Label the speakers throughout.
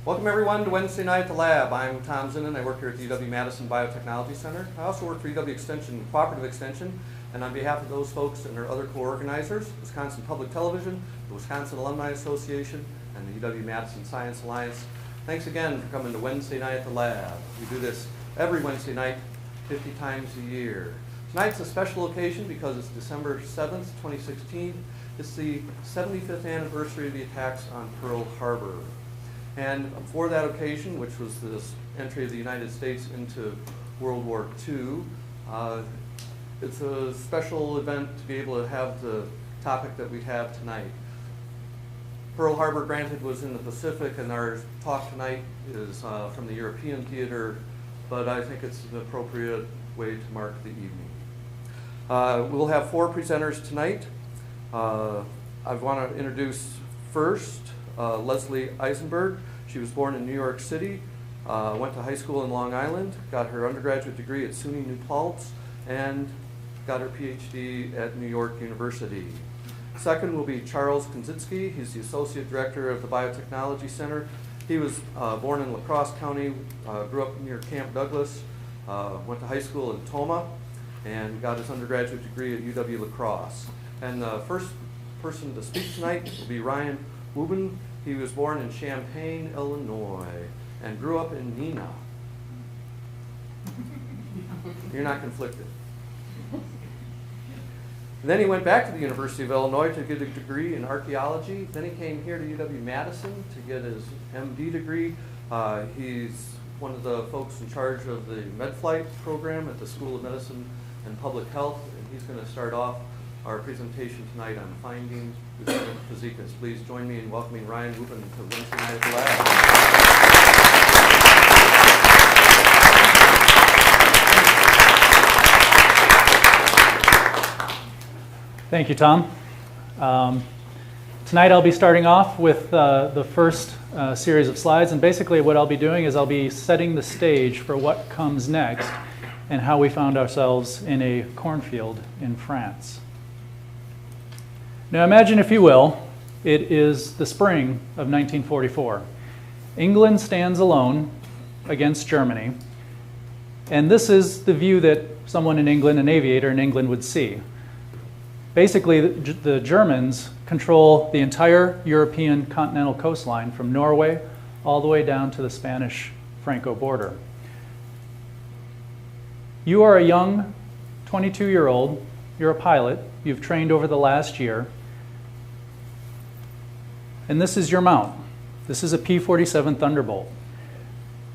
Speaker 1: Welcome everyone to Wednesday night at the lab. I'm Tom Zinnan. I work here at the UW-Madison Biotechnology Center. I also work for UW Extension, Cooperative Extension, and on behalf of those folks and their other co-organizers, Wisconsin Public Television, the Wisconsin Alumni Association, and the UW-Madison Science Alliance, thanks again for coming to Wednesday night at the lab. We do this every Wednesday night, 50 times a year. Tonight's a special occasion because it's December 7th, 2016. It's the 75th anniversary of the attacks on Pearl Harbor. And for that occasion, which was this entry of the United States into World War II, it's a special event to be able to have the topic that we have tonight. Pearl Harbor, granted, was in the Pacific, and our talk tonight is from the European theater, but I think it's an appropriate way to mark the evening. We'll have 4 presenters tonight. I want to introduce first Leslie Eisenberg. She was born in New York City, went to high school in Long Island, got her undergraduate degree at SUNY New Paltz, and got her PhD at New York University. Second will be Charles Konsitzke. He's the Associate Director of the Biotechnology Center. He was born in La Crosse County, grew up near Camp Douglas, went to high school in Toma, and got his undergraduate degree at UW-La Crosse. And the first person to speak tonight will be Ryan Wubben. He was born in Champaign, Illinois, and grew up in Neenah. You're not conflicted. And then he went back to the University of Illinois to get a degree in archaeology. Then he came here to UW-Madison to get his MD degree. He's one of the folks in charge of the MedFlight program at the School of Medicine and Public Health, and he's going to start off our presentation tonight on findings with Fazekas. Please join me in welcoming Ryan Wubben to Wednesday night at the lab.
Speaker 2: Thank you, Tom. Tonight I'll be starting off with the first series of slides, and basically what I'll be doing is I'll be setting the stage for what comes next and how we found ourselves in a cornfield in France. Now imagine, if you will, it is the spring of 1944. England stands alone against Germany, and this is the view that someone in England, an aviator in England, would see. Basically, the Germans control the entire European continental coastline from Norway all the way down to the Spanish-Franco border. You are a young 22-year-old, you're a pilot, you've trained over the last year, and this is your mount. This is a P-47 Thunderbolt.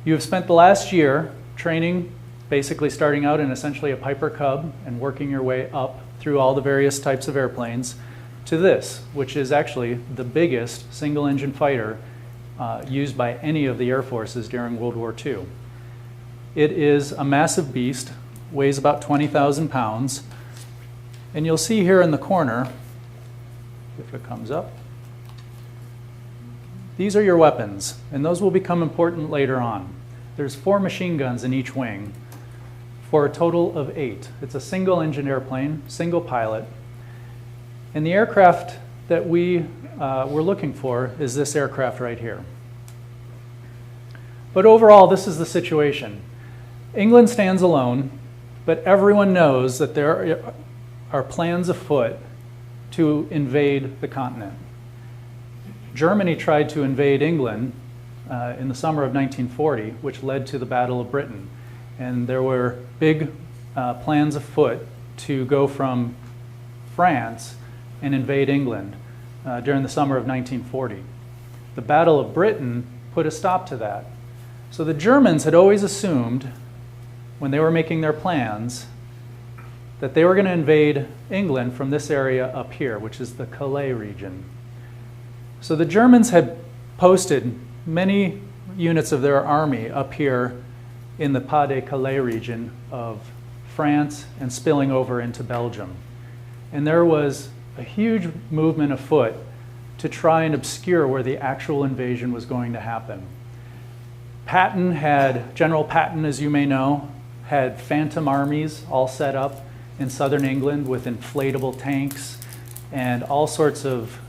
Speaker 2: You have spent the last year training, basically starting out in essentially a Piper Cub and working your way up through all the various types of airplanes to this, which is actually the biggest single-engine fighter used by any of the air forces during World War II. It is a massive beast, weighs about 20,000 pounds, and you'll see here in the corner, if it comes up, these are your weapons, and those will become important later on. There's 4 machine guns in each wing for a total of 8. It's a single-engine airplane, single pilot, and the aircraft that we were looking for is this aircraft right here. But overall, this is the situation. England stands alone, but everyone knows that there are plans afoot to invade the continent. Germany tried to invade England in the summer of 1940, which led to the Battle of Britain. And there were big plans afoot to go from France and invade England during the summer of 1940. The Battle of Britain put a stop to that. So the Germans had always assumed, when they were making their plans, that they were going to invade England from this area up here, which is the Calais region. So the Germans had posted many units of their army up here in the Pas-de-Calais region of France and spilling over into Belgium. And there was a huge movement afoot to try and obscure where the actual invasion was going to happen. General Patton, as you may know, had phantom armies all set up in southern England with inflatable tanks and all sorts of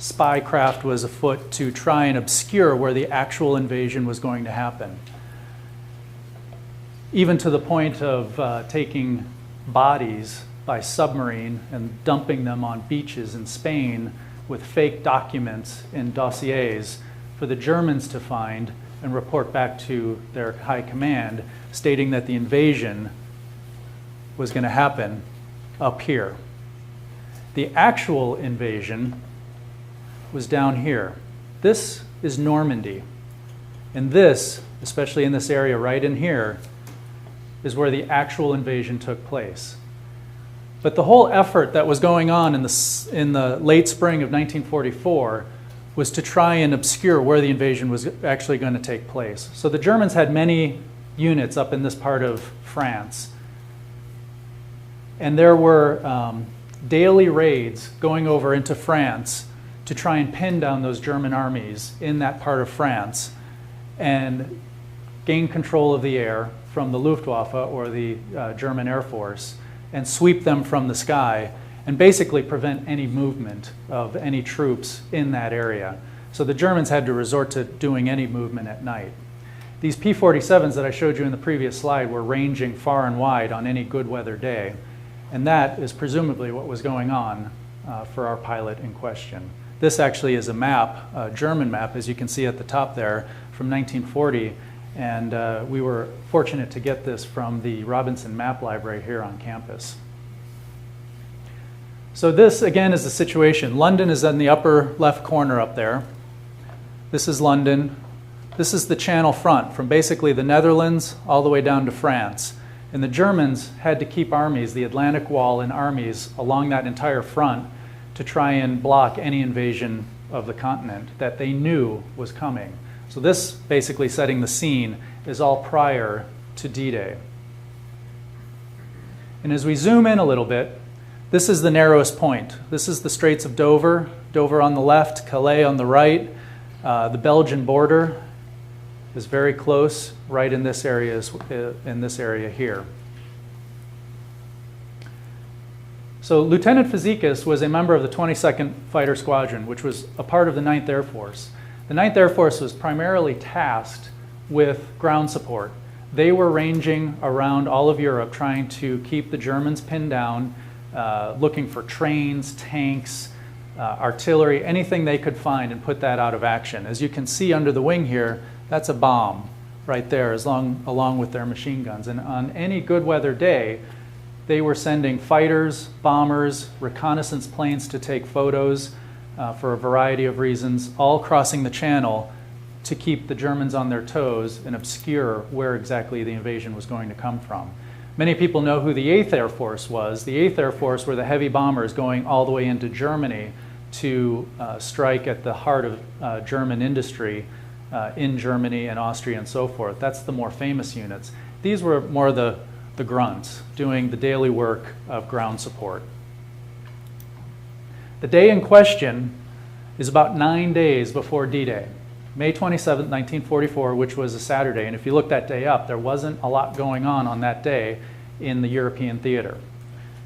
Speaker 2: spy craft was afoot to try and obscure where the actual invasion was going to happen. Even to the point of taking bodies by submarine and dumping them on beaches in Spain with fake documents in dossiers for the Germans to find and report back to their high command, stating that the invasion was going to happen up here. The actual invasion was down here. This is Normandy. And this, especially in this area right in here, is where the actual invasion took place. But the whole effort that was going on in the late spring of 1944 was to try and obscure where the invasion was actually going to take place. So the Germans had many units up in this part of France. And there were daily raids going over into France to try and pin down those German armies in that part of France and gain control of the air from the Luftwaffe or the German Air Force and sweep them from the sky and basically prevent any movement of any troops in that area. So the Germans had to resort to doing any movement at night. These P-47s that I showed you in the previous slide were ranging far and wide on any good weather day. And that is presumably what was going on for our pilot in question. This actually is a map, a German map, as you can see at the top there, from 1940. And we were fortunate to get this from the Robinson Map Library here on campus. So this, again, is the situation. London is in the upper left corner up there. This is London. This is the Channel front, from basically the Netherlands all the way down to France. And the Germans had to keep armies, the Atlantic Wall and armies along that entire front to try and block any invasion of the continent that they knew was coming. So this, basically setting the scene, is all prior to D-Day. And as we zoom in a little bit, this is the narrowest point. This is the Straits of Dover, Dover on the left, Calais on the right. The Belgian border is very close, right in this area, here. So Lieutenant Fazekas was a member of the 22nd Fighter Squadron, which was a part of the 9th Air Force. The 9th Air Force was primarily tasked with ground support. They were ranging around all of Europe trying to keep the Germans pinned down, looking for trains, tanks, artillery, anything they could find and put that out of action. As you can see under the wing here, that's a bomb right there, along with their machine guns. And on any good weather day, they were sending fighters, bombers, reconnaissance planes to take photos for a variety of reasons, all crossing the channel to keep the Germans on their toes and obscure where exactly the invasion was going to come from. Many people know who the 8th Air Force was. The 8th Air Force were the heavy bombers going all the way into Germany to strike at the heart of German industry in Germany and Austria and so forth. That's the more famous units. These were more the grunts, doing the daily work of ground support. The day in question is about 9 days before D-Day, May 27, 1944, which was a Saturday. And if you look that day up, there wasn't a lot going on that day in the European theater.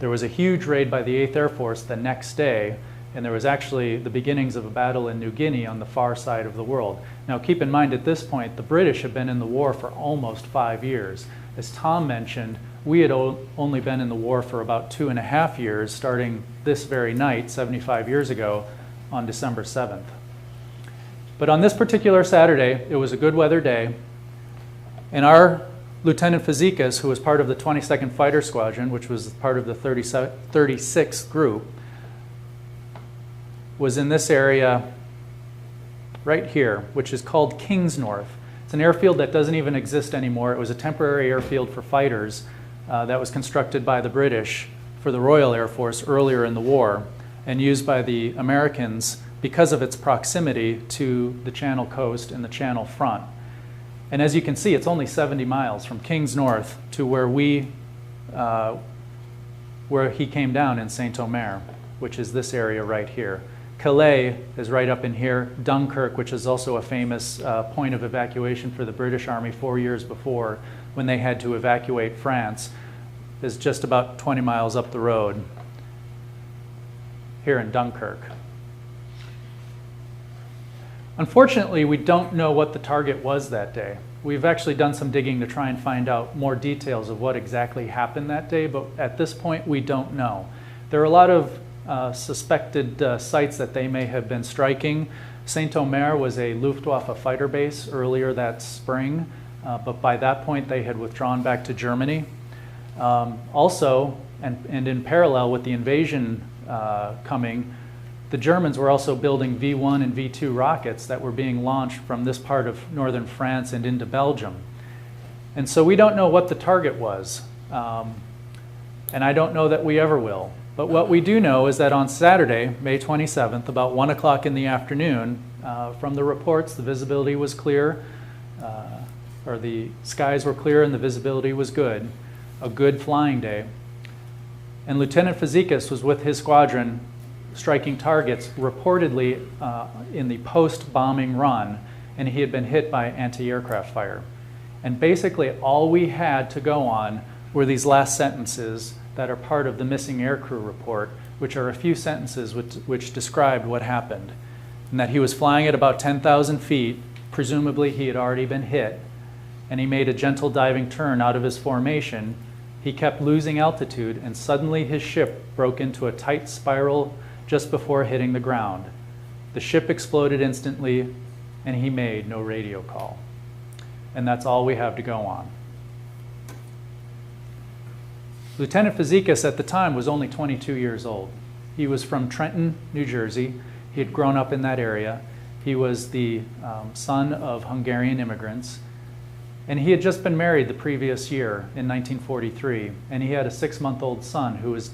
Speaker 2: There was a huge raid by the 8th Air Force the next day, and there was actually the beginnings of a battle in New Guinea on the far side of the world. Now keep in mind at this point, the British had been in the war for almost 5 years. As Tom mentioned, we had only been in the war for about 2.5 years, starting this very night, 75 years ago, on December 7th. But on this particular Saturday, it was a good weather day, and our Lieutenant Fazekas, who was part of the 22nd Fighter Squadron, which was part of the 36th group, was in this area right here, which is called Kingsnorth. It's an airfield that doesn't even exist anymore. It was a temporary airfield for fighters that was constructed by the British for the Royal Air Force earlier in the war and used by the Americans because of its proximity to the Channel coast and the Channel front. And as you can see, it's only 70 miles from Kingsnorth to where he came down in Saint-Omer, which is this area right here. Calais is right up in here. Dunkirk, which is also a famous point of evacuation for the British Army 4 years before when they had to evacuate France, is just about 20 miles up the road here in Dunkirk. Unfortunately, we don't know what the target was that day. We've actually done some digging to try and find out more details of what exactly happened that day, but at this point, we don't know. There are a lot of suspected sites that they may have been striking. Saint-Omer was a Luftwaffe fighter base earlier that spring, but by that point, they had withdrawn back to Germany. Also, and in parallel with the invasion coming, the Germans were also building V-1 and V-2 rockets that were being launched from this part of northern France and into Belgium. And so we don't know what the target was, and I don't know that we ever will. But what we do know is that on Saturday, May 27th, about 1 o'clock in the afternoon, from the reports, the visibility was clear, or the skies were clear and the visibility was good, a good flying day. And Lieutenant Fazekas was with his squadron striking targets reportedly in the post-bombing run, and he had been hit by anti-aircraft fire. And basically all we had to go on were these last sentences that are part of the missing aircrew report, which are a few sentences which described what happened. And that he was flying at about 10,000 feet, presumably he had already been hit, and he made a gentle diving turn out of his formation. He kept losing altitude, and suddenly his ship broke into a tight spiral just before hitting the ground. The ship exploded instantly, and he made no radio call. And that's all we have to go on. Lieutenant Fazekas at the time was only 22 years old. He was from Trenton, New Jersey. He had grown up in that area. He was the son of Hungarian immigrants. And he had just been married the previous year in 1943, and he had a 6-month-old son who was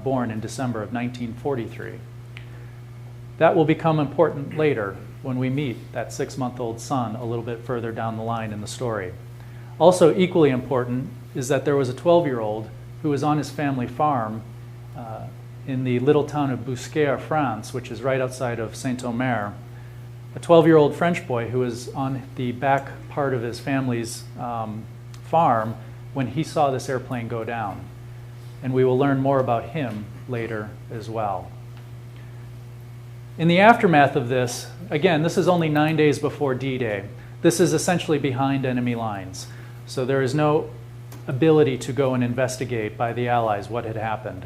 Speaker 2: born in December of 1943. That will become important later when we meet that 6-month-old son a little bit further down the line in the story. Also equally important is that there was a 12-year-old who was on his family farm in the little town of Bousquet, France, which is right outside of Saint-Omer. A 12-year-old French boy who was on the back part of his family's farm when he saw this airplane go down. And we will learn more about him later as well. In the aftermath of this, again, this is only 9 days before D-Day. This is essentially behind enemy lines. So there is no ability to go and investigate by the Allies what had happened.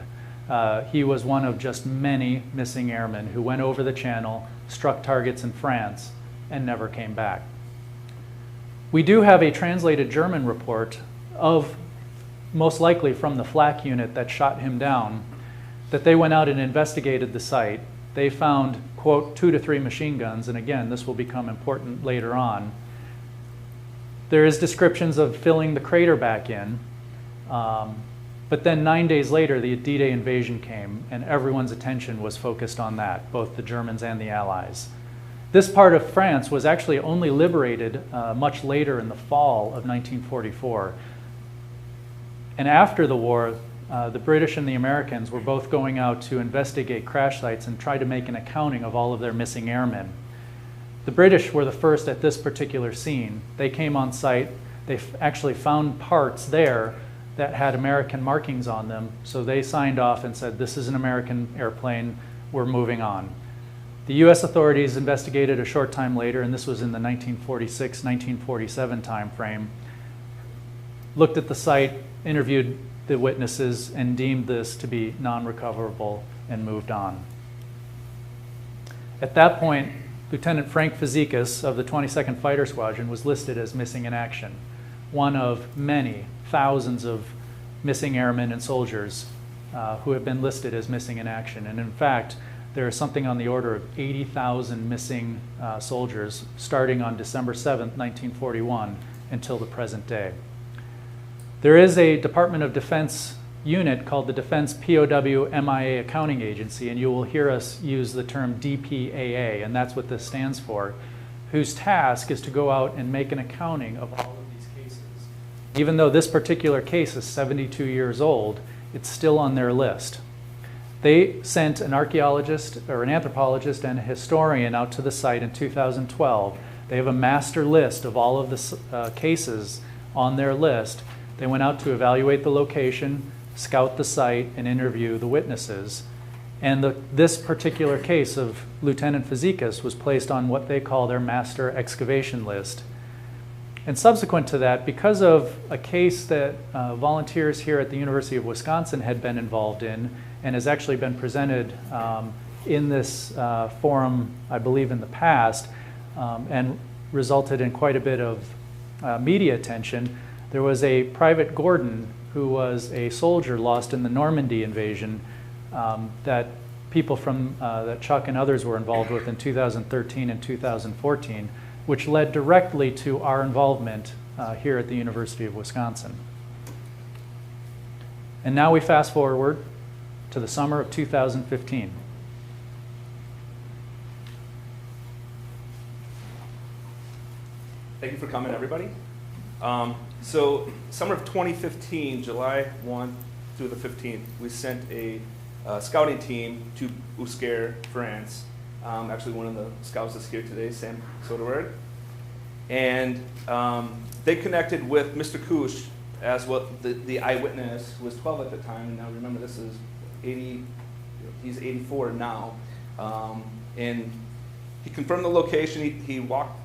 Speaker 2: He was one of just many missing airmen who went over the channel, struck targets in France, and never came back. We do have a translated German report of, most likely from the flak unit that shot him down, that they went out and investigated the site. They found, quote, 2 to 3 machine guns, and again, this will become important later on. There is descriptions of filling the crater back in, but then 9 days later, the D-Day invasion came, and everyone's attention was focused on that, both the Germans and the Allies. This part of France was actually only liberated much later in the fall of 1944. And after the war, the British and the Americans were both going out to investigate crash sites and try to make an accounting of all of their missing airmen. The British were the first at this particular scene. They came on site. They actually found parts there that had American markings on them, so they signed off and said, this is an American airplane, we're moving on. The US authorities investigated a short time later, and this was in the 1946-1947 time frame, looked at the site, interviewed the witnesses, and deemed this to be non-recoverable and moved on. At that point, Lieutenant Frank Fazekas of the 22nd Fighter Squadron was listed as missing in action, one of many thousands of missing airmen and soldiers who have been listed as missing in action. And in fact, there is something on the order of 80,000 missing soldiers starting on December 7th, 1941 until the present day. There is a Department of Defense unit called the Defense POW MIA Accounting Agency, and you will hear us use the term DPAA, and that's what this stands for, whose task is to go out and make an accounting of all of these cases. Even though this particular case is 72 years old, it's still on their list. They sent an archaeologist or an anthropologist and a historian out to the site in 2012. They have a master list of all of the cases on their list. They went out to evaluate the location, scout the site, and interview the witnesses. And this particular case of Lieutenant Fazekas was placed on what they call their master excavation list. And subsequent to that, because of a case that volunteers here at the University of Wisconsin had been involved in, and has actually been presented in this forum, I believe, in the past, and resulted in quite a bit of media attention, there was a Private Gordon who was a soldier lost in the Normandy invasion that people from that Chuck and others were involved with in 2013 and 2014, which led directly to our involvement here at the University of Wisconsin. And now we fast forward to the summer of 2015.
Speaker 3: Thank you for coming, everybody. So summer of 2015, July 1 through the 15th, we sent a scouting team to Usker, France. Actually, one of the scouts is here today, Sam Soderberg. And they connected with Mr. Kush as what the eyewitness, who was 12 at the time. Now remember, this is 80, he's 84 now. And he confirmed the location. He walked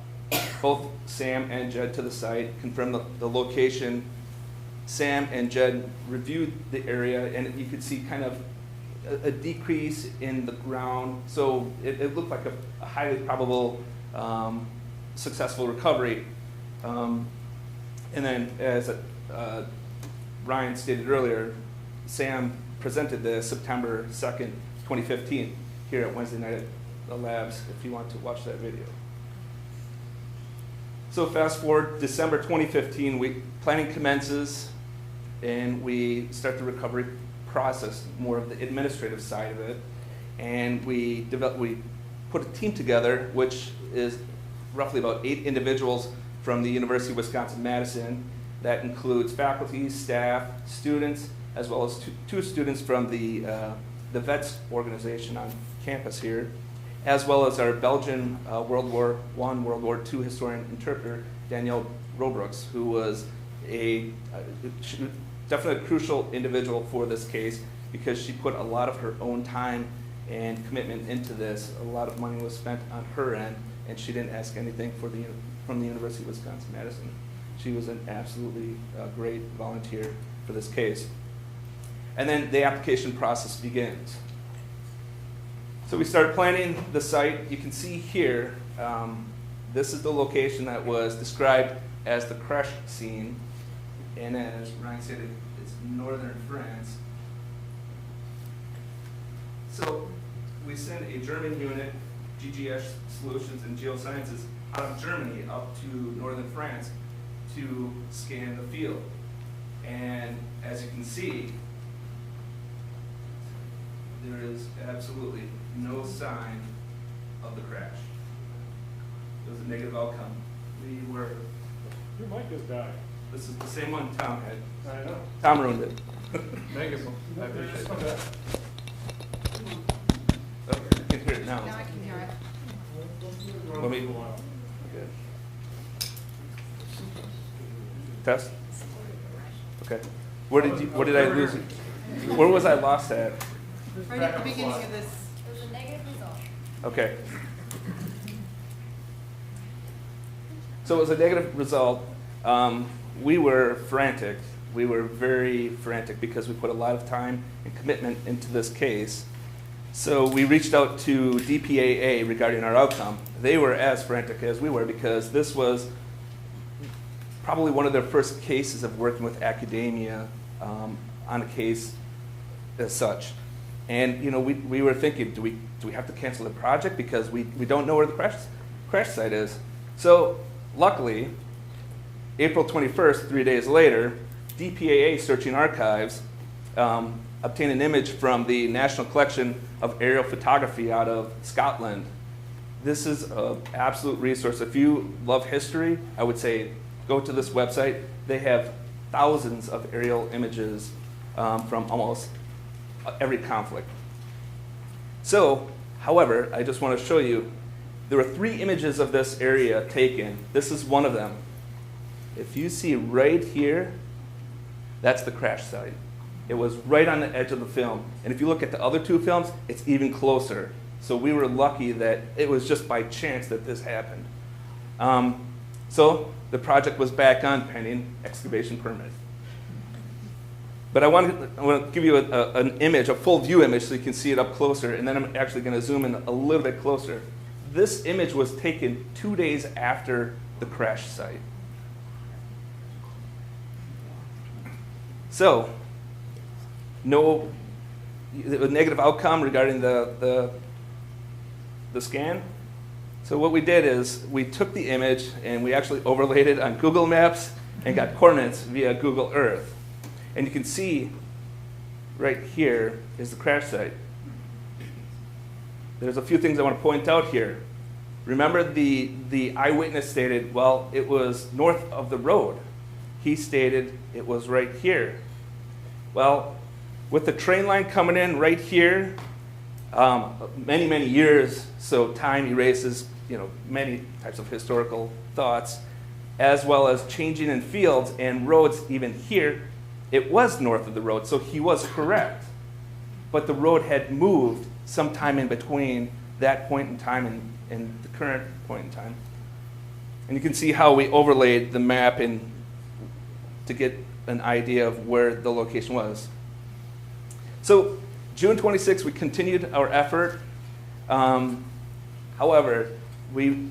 Speaker 3: both Sam and Jed to the site, confirmed the location. Sam and Jed reviewed the area, and you could see kind of a decrease in the ground. So it looked like a highly probable successful recovery. And then, as Ryan stated earlier, Sam presented this September 2nd, 2015, here at Wednesday night at the labs, if you want to watch that video. So fast forward, December 2015, planning commences, and we start the recovery process, more of the administrative side of it. And we put a team together, which is roughly about 8 individuals from the University of Wisconsin-Madison. That includes faculty, staff, students, as well as two students from the VETS organization on campus here, as well as our Belgian World War I, World War II historian interpreter, Danielle Robrooks, who was definitely a crucial individual for this case because she put a lot of her own time and commitment into this. A lot of money was spent on her end, and she didn't ask anything from the University of Wisconsin-Madison. She was an absolutely great volunteer for this case. And then the application process begins. So we started planning the site. You can see here, this is the location that was described as the crash scene. And as Ryan said, it's northern France. So we sent a German unit, GGS Solutions and Geosciences, out of Germany up to northern France to scan the field. And as you can see, there is absolutely no sign of the crash. It was a negative outcome.
Speaker 4: Your mic has died.
Speaker 3: This is the same one Tom had.
Speaker 4: I know.
Speaker 3: Tom ruined it.
Speaker 4: Negative.
Speaker 3: I appreciate it. Oh, you can hear it now.
Speaker 5: Now I can hear it.
Speaker 3: Let me. Okay. Test. Okay. Where did I lose it? Where was I lost at?
Speaker 5: Right at the beginning of this.
Speaker 6: It was a negative result.
Speaker 3: Okay. So it was a negative result. We were frantic. We were very frantic because we put a lot of time and commitment into this case. So we reached out to DPAA regarding our outcome. They were as frantic as we were because this was probably one of their first cases of working with academia on a case as such. And you know, we were thinking, do we have to cancel the project because we don't know where the crash site is? So luckily, April 21st, 3 days later, DPAA Searching Archives obtained an image from the National Collection of Aerial Photography out of Scotland. This is an absolute resource. If you love history, I would say go to this website. They have thousands of aerial images from almost every conflict. So, however, I just want to show you, there were 3 images of this area taken. This is one of them. If you see right here, that's the crash site. It was right on the edge of the film. And if you look at the other two films, it's even closer. So we were lucky that it was just by chance that this happened. So the project was back on pending excavation permit. But I want to give you an image, a full view image, so you can see it up closer, and then I'm actually going to zoom in a little bit closer. This image was taken 2 days after the crash site. So, no negative outcome regarding the scan. So what we did is we took the image and we actually overlaid it on Google Maps and got coordinates via Google Earth. And you can see right here is the crash site. There's a few things I want to point out here. Remember the eyewitness stated, well, it was north of the road. He stated it was right here. Well, with the train line coming in right here, many, many years, so time erases, many types of historical thoughts, as well as changing in fields and roads even here, it was north of the road, so he was correct. But the road had moved sometime in between that point in time and the current point in time. And you can see how we overlaid the map to get an idea of where the location was. So June 26th, we continued our effort. However, we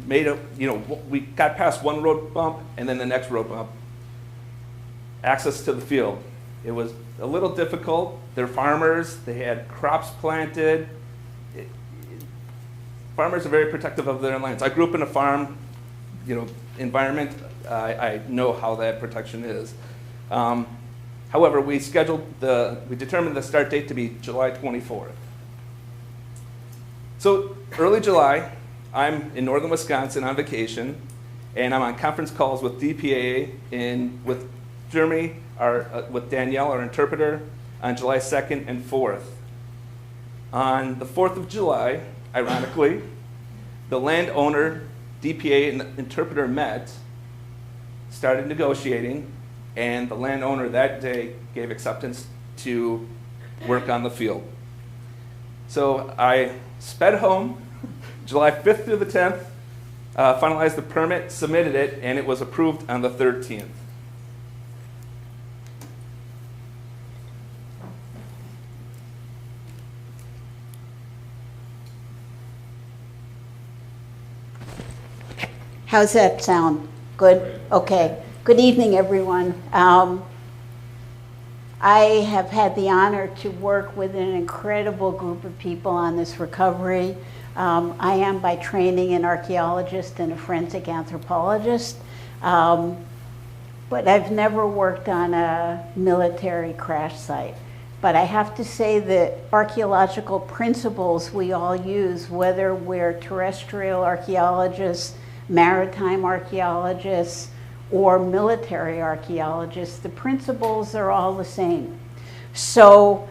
Speaker 3: we got past one road bump and then the next road bump. Access to the field. It was a little difficult. They're farmers. They had crops planted. Farmers are very protective of their lands. I grew up in a farm, environment. I know how that protection is. However, we determined the start date to be July 24th. So early July, I'm in northern Wisconsin on vacation, and I'm on conference calls with DPA with Germany, with Danielle, our interpreter, on July 2nd and 4th. On the 4th of July, ironically, the landowner, DPA, and the interpreter met, started negotiating, and the landowner that day gave acceptance to work on the field. So I sped home, July 5th through the 10th, finalized the permit, submitted it, and it was approved on the 13th.
Speaker 6: How's that sound? Good? Okay. Good evening, everyone. I have had the honor to work with an incredible group of people on this recovery. I am by training an archaeologist and a forensic anthropologist, but I've never worked on a military crash site. But I have to say that archaeological principles we all use, whether we're terrestrial archaeologists, maritime archaeologists, or military archaeologists, the principles are all the same. So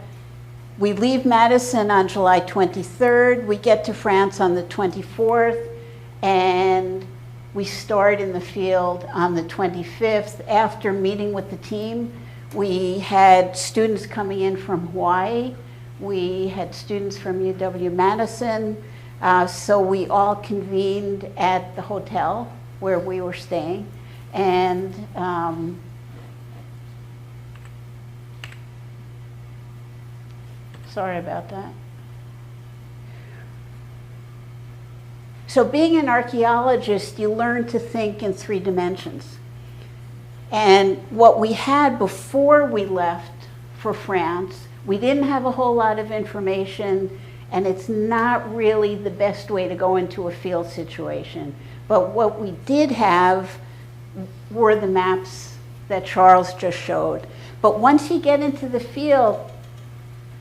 Speaker 6: we leave Madison on July 23rd, we get to France on the 24th, and we start in the field on the 25th. After meeting with the team, we had students coming in from Hawaii, we had students from UW-Madison, so we all convened at the hotel where we were staying. And sorry about that. So being an archaeologist, you learn to think in 3 dimensions. And what we had before we left for France, we didn't have a whole lot of information, and it's not really the best way to go into a field situation. But what we did have were the maps that Charles just showed. But once you get into the field,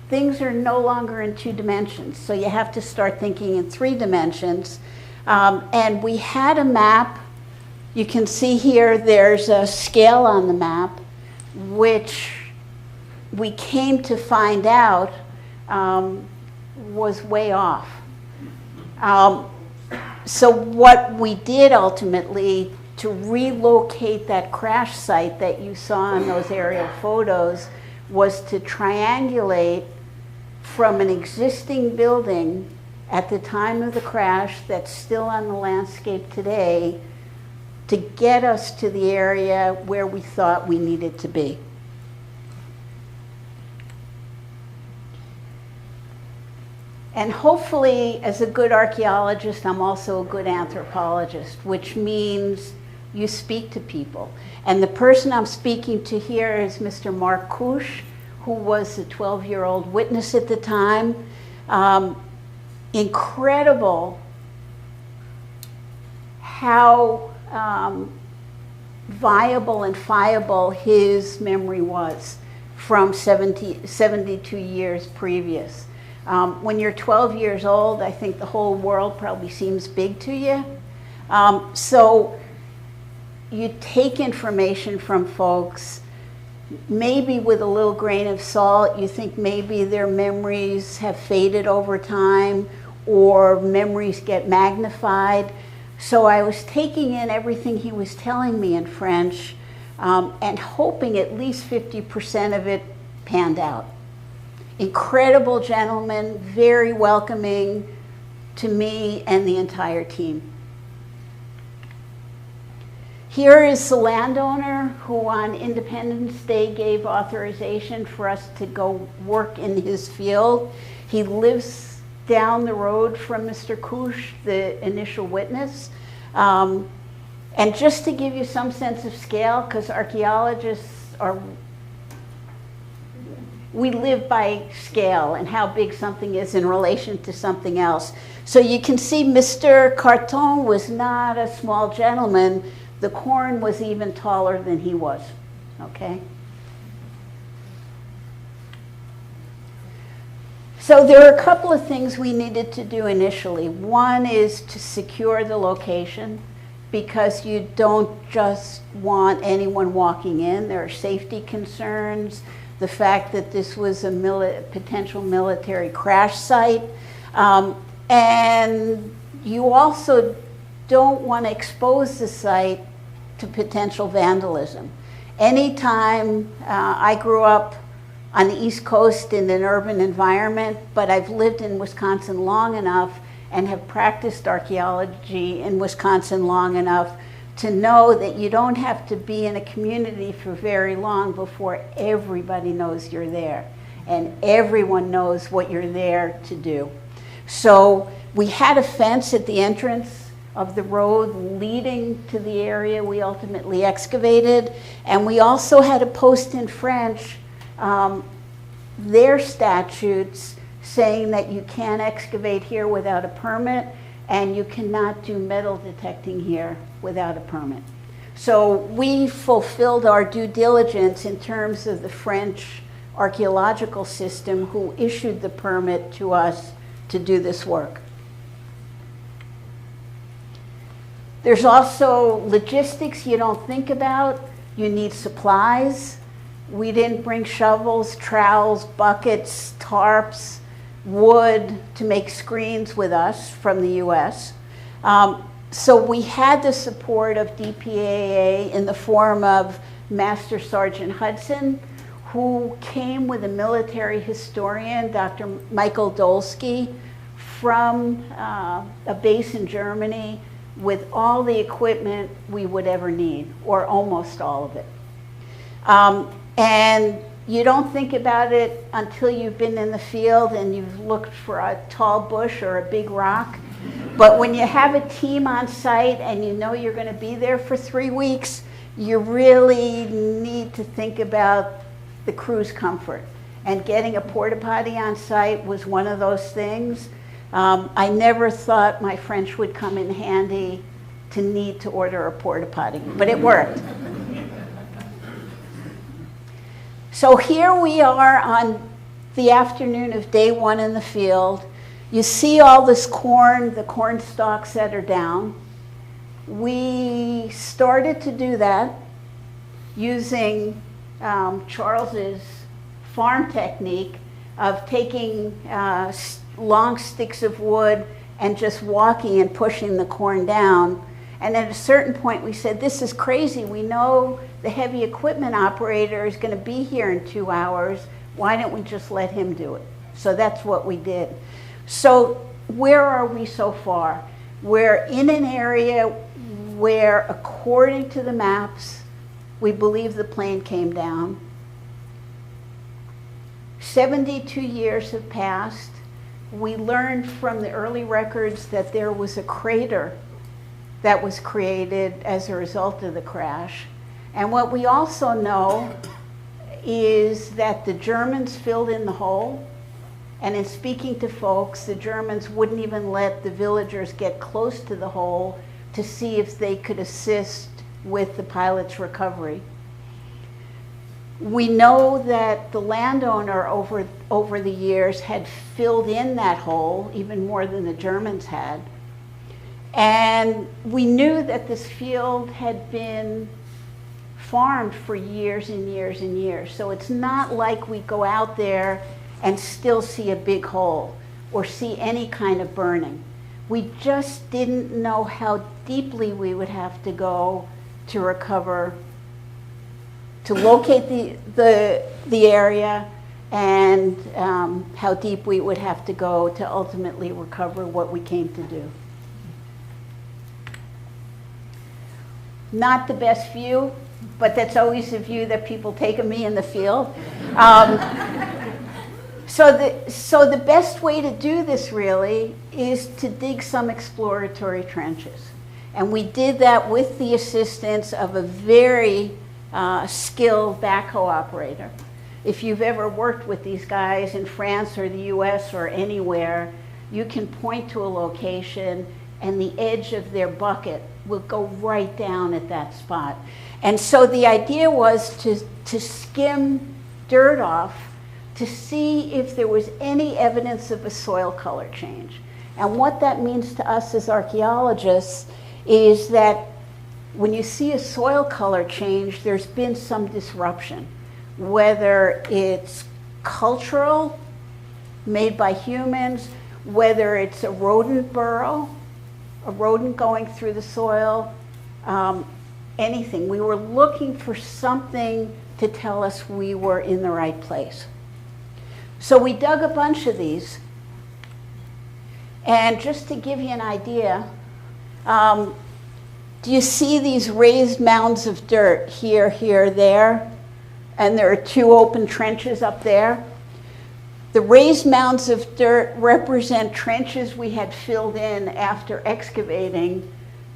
Speaker 6: things are no longer in 2 dimensions. So you have to start thinking in 3 dimensions. And we had a map. You can see here there's a scale on the map, which we came to find out was way off. So what we did ultimately to relocate that crash site that you saw in those aerial photos, was to triangulate from an existing building at the time of the crash that's still on the landscape today to get us to the area where we thought we needed to be. And hopefully, as a good archaeologist, I'm also a good anthropologist, which means you speak to people. And the person I'm speaking to here is Mr. Mark Kusch, who was a 12-year-old witness at the time. Incredible how viable and fiable his memory was from 72 years previous. When you're 12 years old, I think the whole world probably seems big to you. So you take information from folks, maybe with a little grain of salt. You think maybe their memories have faded over time or memories get magnified. So I was taking in everything he was telling me in French and hoping at least 50% of it panned out. Incredible gentleman, very welcoming to me and the entire team. Here is the landowner who on Independence Day gave authorization for us to go work in his field. He lives down the road from Mr. Kusch, the initial witness. And just to give you some sense of scale, because archaeologists we live by scale and how big something is in relation to something else. So you can see Mr. Carton was not a small gentleman. The corn was even taller than he was, okay? So there are a couple of things we needed to do initially. One is to secure the location, because you don't just want anyone walking in. There are safety concerns. The fact that this was a potential military crash site. And you also don't want to expose the site to potential vandalism. Anytime, I grew up on the East Coast in an urban environment, but I've lived in Wisconsin long enough and have practiced archaeology in Wisconsin long enough to know that you don't have to be in a community for very long before everybody knows you're there and everyone knows what you're there to do. So we had a fence at the entrance of the road leading to the area we ultimately excavated, and we also had a post in French, their statutes saying that you can't excavate here without a permit and you cannot do metal detecting here without a permit. So we fulfilled our due diligence in terms of the French archaeological system who issued the permit to us to do this work. There's also logistics you don't think about. You need supplies. We didn't bring shovels, trowels, buckets, tarps, wood to make screens with us from the US. So we had the support of DPAA in the form of Master Sergeant Hudson, who came with a military historian, Dr. Michael Dolsky, from a base in Germany with all the equipment we would ever need, or almost all of it. And you don't think about it until you've been in the field and you've looked for a tall bush or a big rock. But when you have a team on site and you know you're going to be there for 3 weeks, you really need to think about the crew's comfort. And getting a porta potty on site was one of those things. I never thought my French would come in handy to need to order a porta potty, but it worked. So here we are on the afternoon of day 1 in the field. You see all this corn, the corn stalks that are down. We started to do that using Charles's farm technique of taking long sticks of wood and just walking and pushing the corn down. And at a certain point, we said, this is crazy. We know the heavy equipment operator is going to be here in 2 hours. Why don't we just let him do it? So that's what we did. So where are we so far? We're in an area where, according to the maps, we believe the plane came down. 72 years have passed. We learned from the early records that there was a crater that was created as a result of the crash. And what we also know is that the Germans filled in the hole. And in speaking to folks, the Germans wouldn't even let the villagers get close to the hole to see if they could assist with the pilot's recovery. We know that the landowner over the years had filled in that hole, even more than the Germans had. And we knew that this field had been farmed for years and years and years. So it's not like we go out there and still see a big hole or see any kind of burning. We just didn't know how deeply we would have to go to recover, to locate the area, and how deep we would have to go to ultimately recover what we came to do. Not the best view, but that's always the view that people take of me in the field. So the best way to do this really is to dig some exploratory trenches. And we did that with the assistance of a very skilled backhoe operator. If you've ever worked with these guys in France or the US or anywhere, you can point to a location and the edge of their bucket will go right down at that spot. And so the idea was to skim dirt off to see if there was any evidence of a soil color change. And what that means to us as archaeologists is that when you see a soil color change, there's been some disruption, whether it's cultural, made by humans, whether it's a rodent burrow, a rodent going through the soil, anything. We were looking for something to tell us we were in the right place. So we dug a bunch of these. And just to give you an idea, do you see these raised mounds of dirt here, here, there? And there are 2 open trenches up there. The raised mounds of dirt represent trenches we had filled in after excavating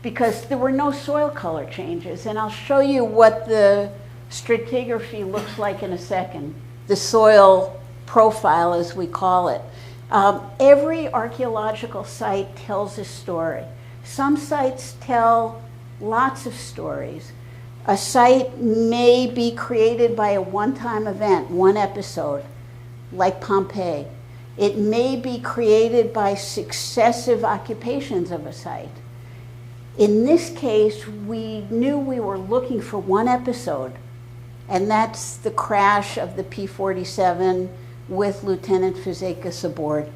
Speaker 6: because there were no soil color changes. And I'll show you what the stratigraphy looks like in a second, the soil profile as we call it. Every archaeological site tells a story. Some sites tell lots of stories. A site may be created by a one-time event, one episode, like Pompeii. It may be created by successive occupations of a site. In this case, we knew we were looking for one episode, and that's the crash of the P-47 with Lieutenant Fazekas aboard.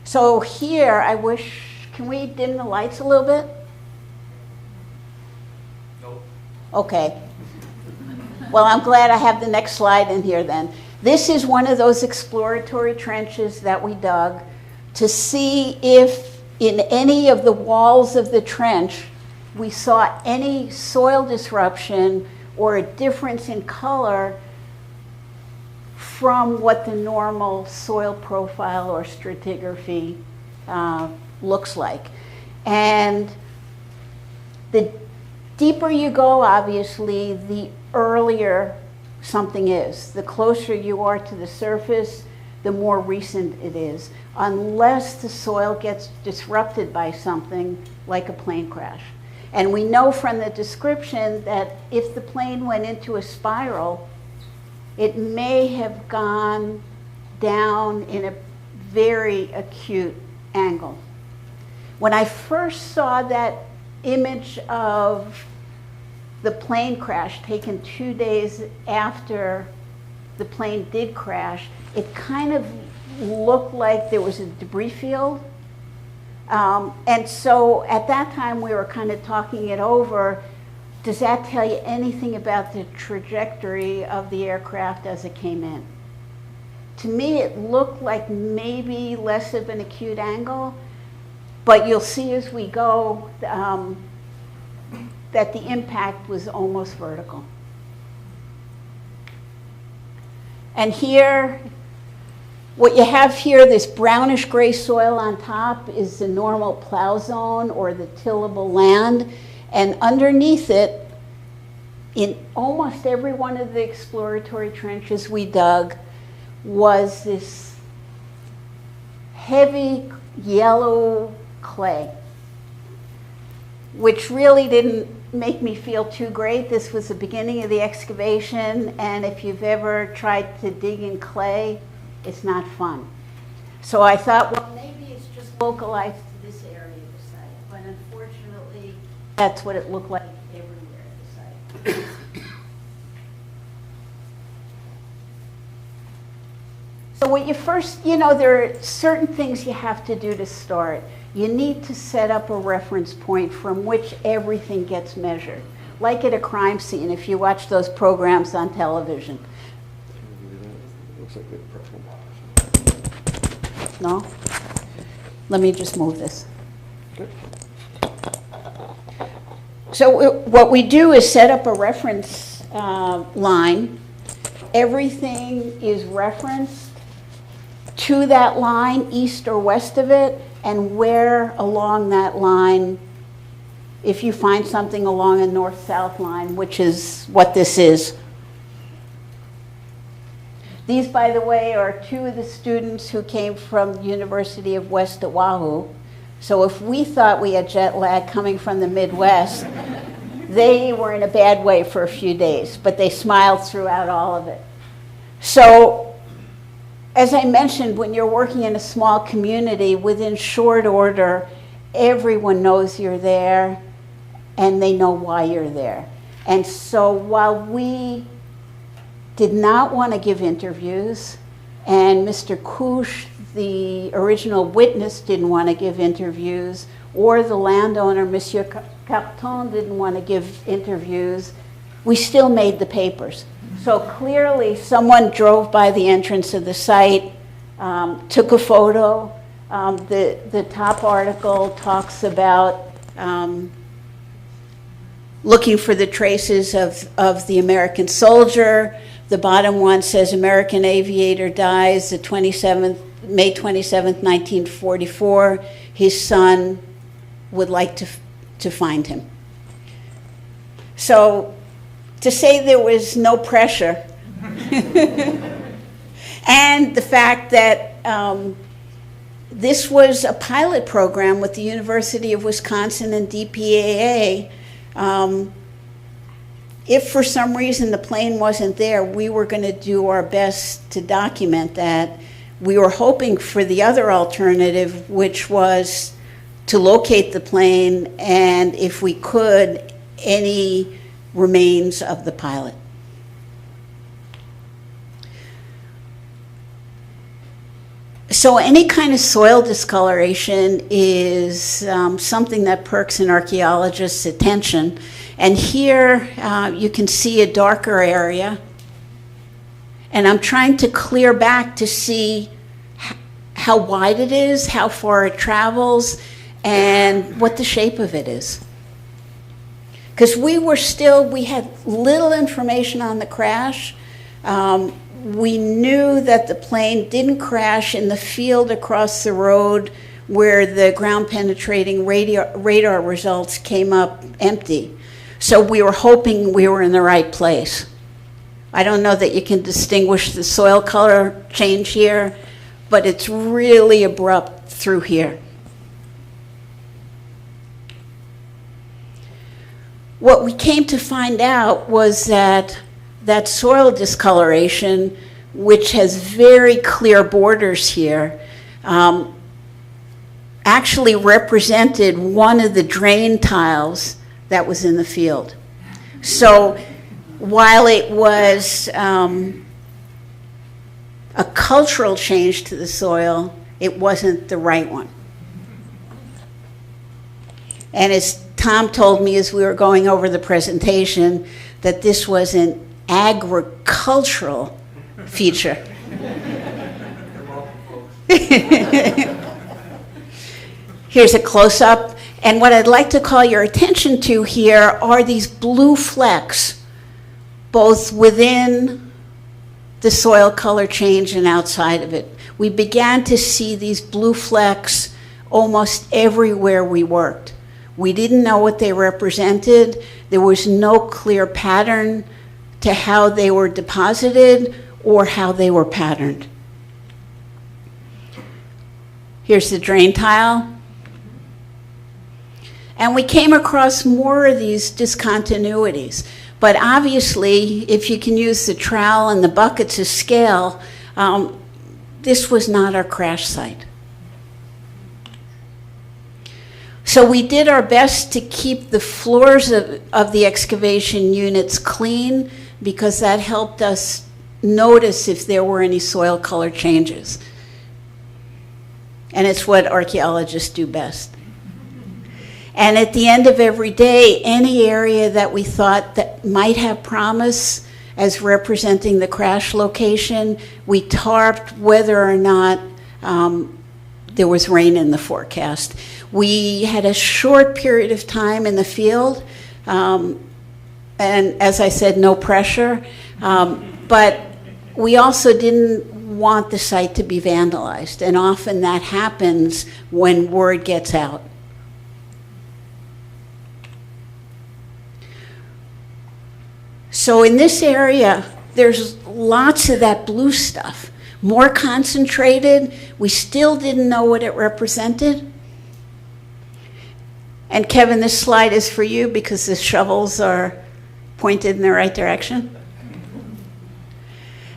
Speaker 6: So here, can we dim the lights a little bit?
Speaker 1: Nope.
Speaker 6: Okay. Well, I'm glad I have the next slide in here then. This is one of those exploratory trenches that we dug to see if in any of the walls of the trench we saw any soil disruption or a difference in color from what the normal soil profile or stratigraphy looks like. And the deeper you go, obviously, the earlier something is. The closer you are to the surface, the more recent it is, unless the soil gets disrupted by something like a plane crash. And we know from the description that if the plane went into a spiral, it may have gone down in a very acute angle. When I first saw that image of the plane crash taken 2 days after the plane did crash, it kind of looked like there was a debris field, And so at that time, we were kind of talking it over. Does that tell you anything about the trajectory of the aircraft as it came in? To me, it looked like maybe less of an acute angle, but you'll see as we go that the impact was almost vertical. And here, what you have here, this brownish gray soil on top is the normal plow zone or the tillable land. And underneath it, in almost every one of the exploratory trenches we dug, was this heavy yellow clay, which really didn't make me feel too great. This was the beginning of the excavation, and if you've ever tried to dig in clay, it's not fun. So I thought, well, maybe it's just localized to this area of the site, but unfortunately, that's what it looked like everywhere at the site. So what you first, there are certain things you have to do to start. You need to set up a reference point from which everything gets measured. Like at a crime scene, if you watch those programs on television.
Speaker 1: Looks like we have a problem.
Speaker 6: No? Let me just move this. So what we do is set up a reference line. Everything is referenced to that line, east or west of it, and where along that line, if you find something along a north-south line, which is what this is. These, by the way, are two of the students who came from the University of West Oahu. So if we thought we had jet lag coming from the Midwest, they were in a bad way for a few days, but they smiled throughout all of it. So, as I mentioned, when you're working in a small community, within short order, everyone knows you're there and they know why you're there. And so while we did not want to give interviews, and Mr. Kush, the original witness, didn't want to give interviews, or the landowner, Monsieur Carton, didn't want to give interviews, we still made the papers. So clearly someone drove by the entrance of the site, took a photo. The top article talks about looking for the traces of the American soldier. The bottom one says American aviator dies the May 27th, 1944. His son would like to find him. So to say there was no pressure, and the fact that this was a pilot program with the University of Wisconsin and DPAA. If for some reason the plane wasn't there, we were going to do our best to document that. We were hoping for the other alternative, which was to locate the plane and, if we could, any remains of the pilot. So any kind of soil discoloration is something that perks an archaeologist's attention. And here you can see a darker area. And I'm trying to clear back to see how wide it is, how far it travels, and what the shape of it is. Because we had little information on the crash. We knew that the plane didn't crash in the field across the road where the ground penetrating radar results came up empty. So we were hoping we were in the right place. I don't know that you can distinguish the soil color change here, but it's really abrupt through here. What we came to find out was that soil discoloration, which has very clear borders here, actually represented one of the drain tiles that was in the field. So while it was a cultural change to the soil, it wasn't the right one. And as Tom told me as we were going over the presentation, that this was an agricultural feature. Here's a close-up. And what I'd like to call your attention to here are these blue flecks, both within the soil color change and outside of it. We began to see these blue flecks almost everywhere we worked. We didn't know what they represented. There was no clear pattern to how they were deposited or how they were patterned. Here's the drain tile. And we came across more of these discontinuities. But obviously, if you can use the trowel and the buckets as scale, this was not our crash site. So we did our best to keep the floors of the excavation units clean, because that helped us notice if there were any soil color changes. And it's what archaeologists do best. And at the end of every day, any area that we thought that might have promise as representing the crash location, we tarped whether or not there was rain in the forecast. We had a short period of time in the field, and as I said, no pressure, but we also didn't want the site to be vandalized, and often that happens when word gets out. So in this area, there's lots of that blue stuff, more concentrated. We still didn't know what it represented. And Kevin, this slide is for you because the shovels are pointed in the right direction.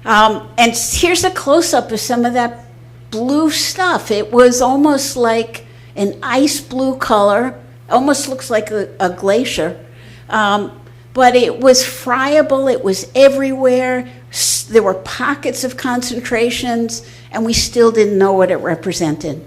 Speaker 6: And here's a close-up of some of that blue stuff. It was almost like an ice blue color, almost looks like a glacier. But it was friable, it was everywhere. There were pockets of concentrations, and we still didn't know what it represented.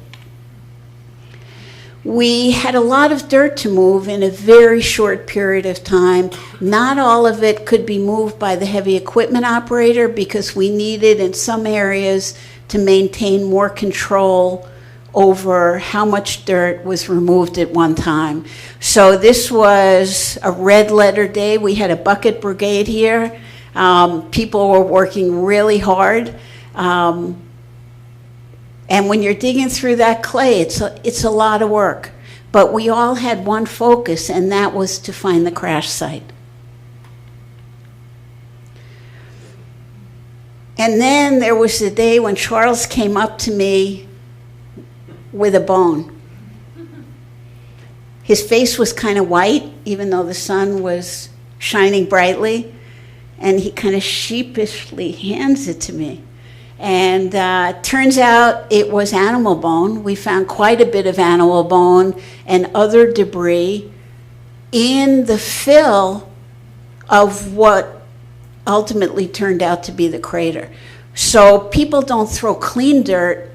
Speaker 6: We had a lot of dirt to move in a very short period of time. Not all of it could be moved by the heavy equipment operator because we needed in some areas to maintain more control over how much dirt was removed at one time. So this was a red letter day. We had a bucket brigade here. People were working really hard. And when you're digging through that clay, it's a lot of work. But we all had one focus, and that was to find the crash site. And then there was the day when Charles came up to me with a bone. His face was kind of white, even though the sun was shining brightly, and he kind of sheepishly hands it to me. And turns out it was animal bone. We found quite a bit of animal bone and other debris in the fill of what ultimately turned out to be the crater. So people don't throw clean dirt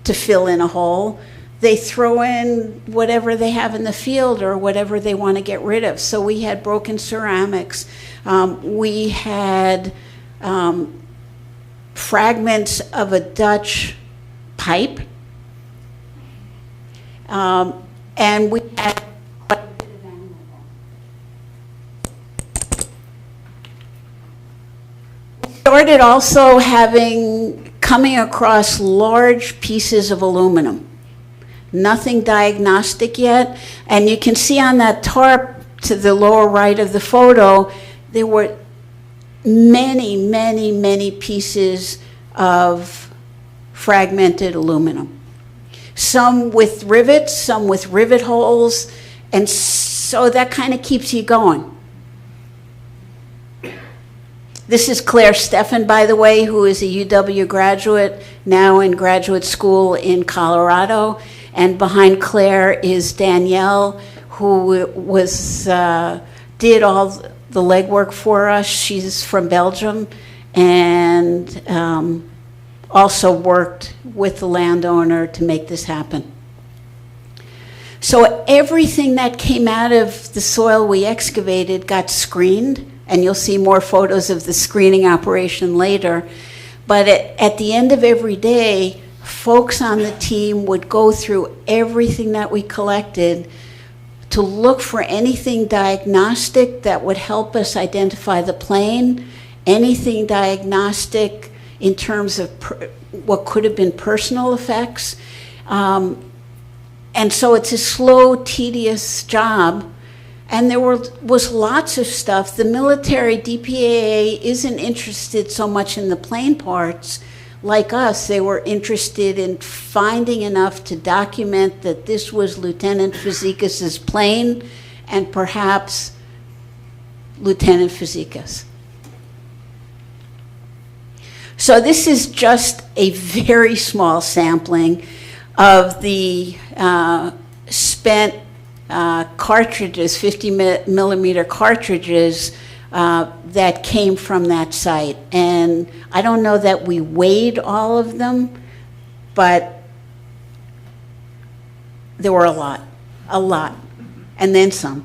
Speaker 6: to fill in a hole. They throw in whatever they have in the field or whatever they want to get rid of. So we had broken ceramics. We had fragments of a Dutch pipe. And we had quite a bit of animal bone. We started also coming across large pieces of aluminum. Nothing diagnostic yet. And you can see on that tarp to the lower right of the photo, there were many, many, many pieces of fragmented aluminum. Some with rivets, some with rivet holes, and so that kind of keeps you going. This is Claire Steffen, by the way, who is a UW graduate, now in graduate school in Colorado. And behind Claire is Danielle, who did all the legwork for us. She's from Belgium and also worked with the landowner to make this happen. So everything that came out of the soil we excavated got screened, and you'll see more photos of the screening operation later. But at the end of every day, folks on the team would go through everything that we collected to look for anything diagnostic that would help us identify the plane, anything diagnostic in terms of what could have been personal effects. And so it's a slow, tedious job. And there was lots of stuff. The military DPAA isn't interested so much in the plane parts. Like us, they were interested in finding enough to document that this was Lieutenant Fazekas' plane and perhaps Lieutenant Fazekas. So this is just a very small sampling of the spent cartridges, 50 millimeter cartridges that came from that site. And I don't know that we weighed all of them, but there were a lot, and then some.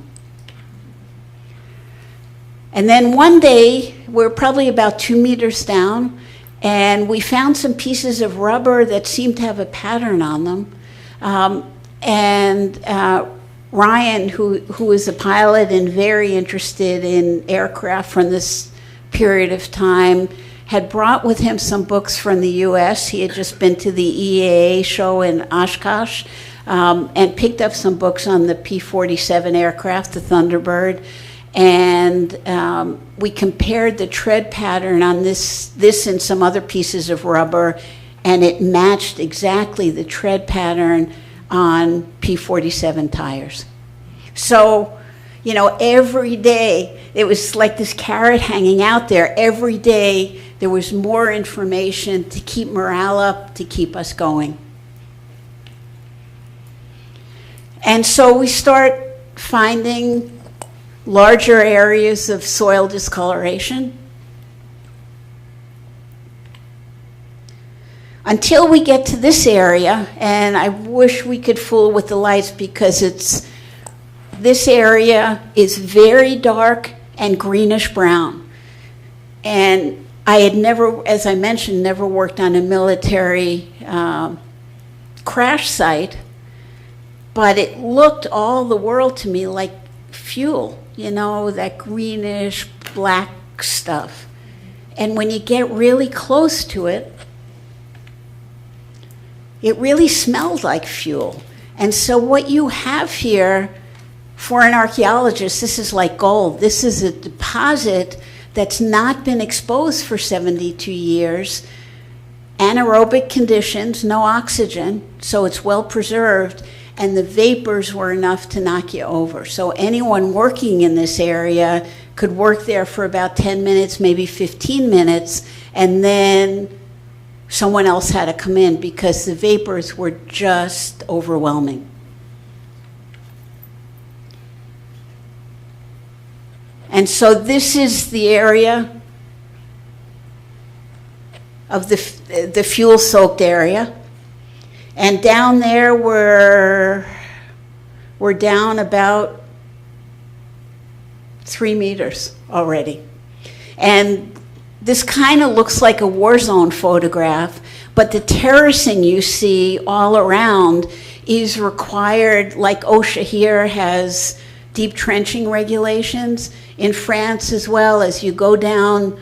Speaker 6: And then one day, we're probably about 2 meters down, and we found some pieces of rubber that seemed to have a pattern on them. Ryan, who is a pilot and very interested in aircraft from this period of time, had brought with him some books from the US. He had just been to the EAA show in Oshkosh and picked up some books on the P-47 aircraft, the Thunderbird. And we compared the tread pattern on this and some other pieces of rubber, and it matched exactly the tread pattern on P-47 tires. So, you know, every day, it was like this carrot hanging out there. Every day, there was more information to keep morale up, to keep us going. And so we start finding larger areas of soil discoloration. Until we get to this area, and I wish we could fool with the lights because this area is very dark and greenish brown. And I had never, as I mentioned, never worked on a military crash site, but it looked all the world to me like fuel, you know, that greenish black stuff. And when you get really close to it, it really smelled like fuel. And so what you have here, for an archaeologist, this is like gold. This is a deposit that's not been exposed for 72 years. Anaerobic conditions, no oxygen, so it's well preserved, and the vapors were enough to knock you over. So anyone working in this area could work there for about 10 minutes, maybe 15 minutes, and then someone else had to come in because the vapors were just overwhelming. And so this is the area of the fuel-soaked area. And down there we're down about 3 meters already. And this kind of looks like a war zone photograph, but the terracing you see all around is required, like OSHA here has deep trenching regulations. In France as well, as you go down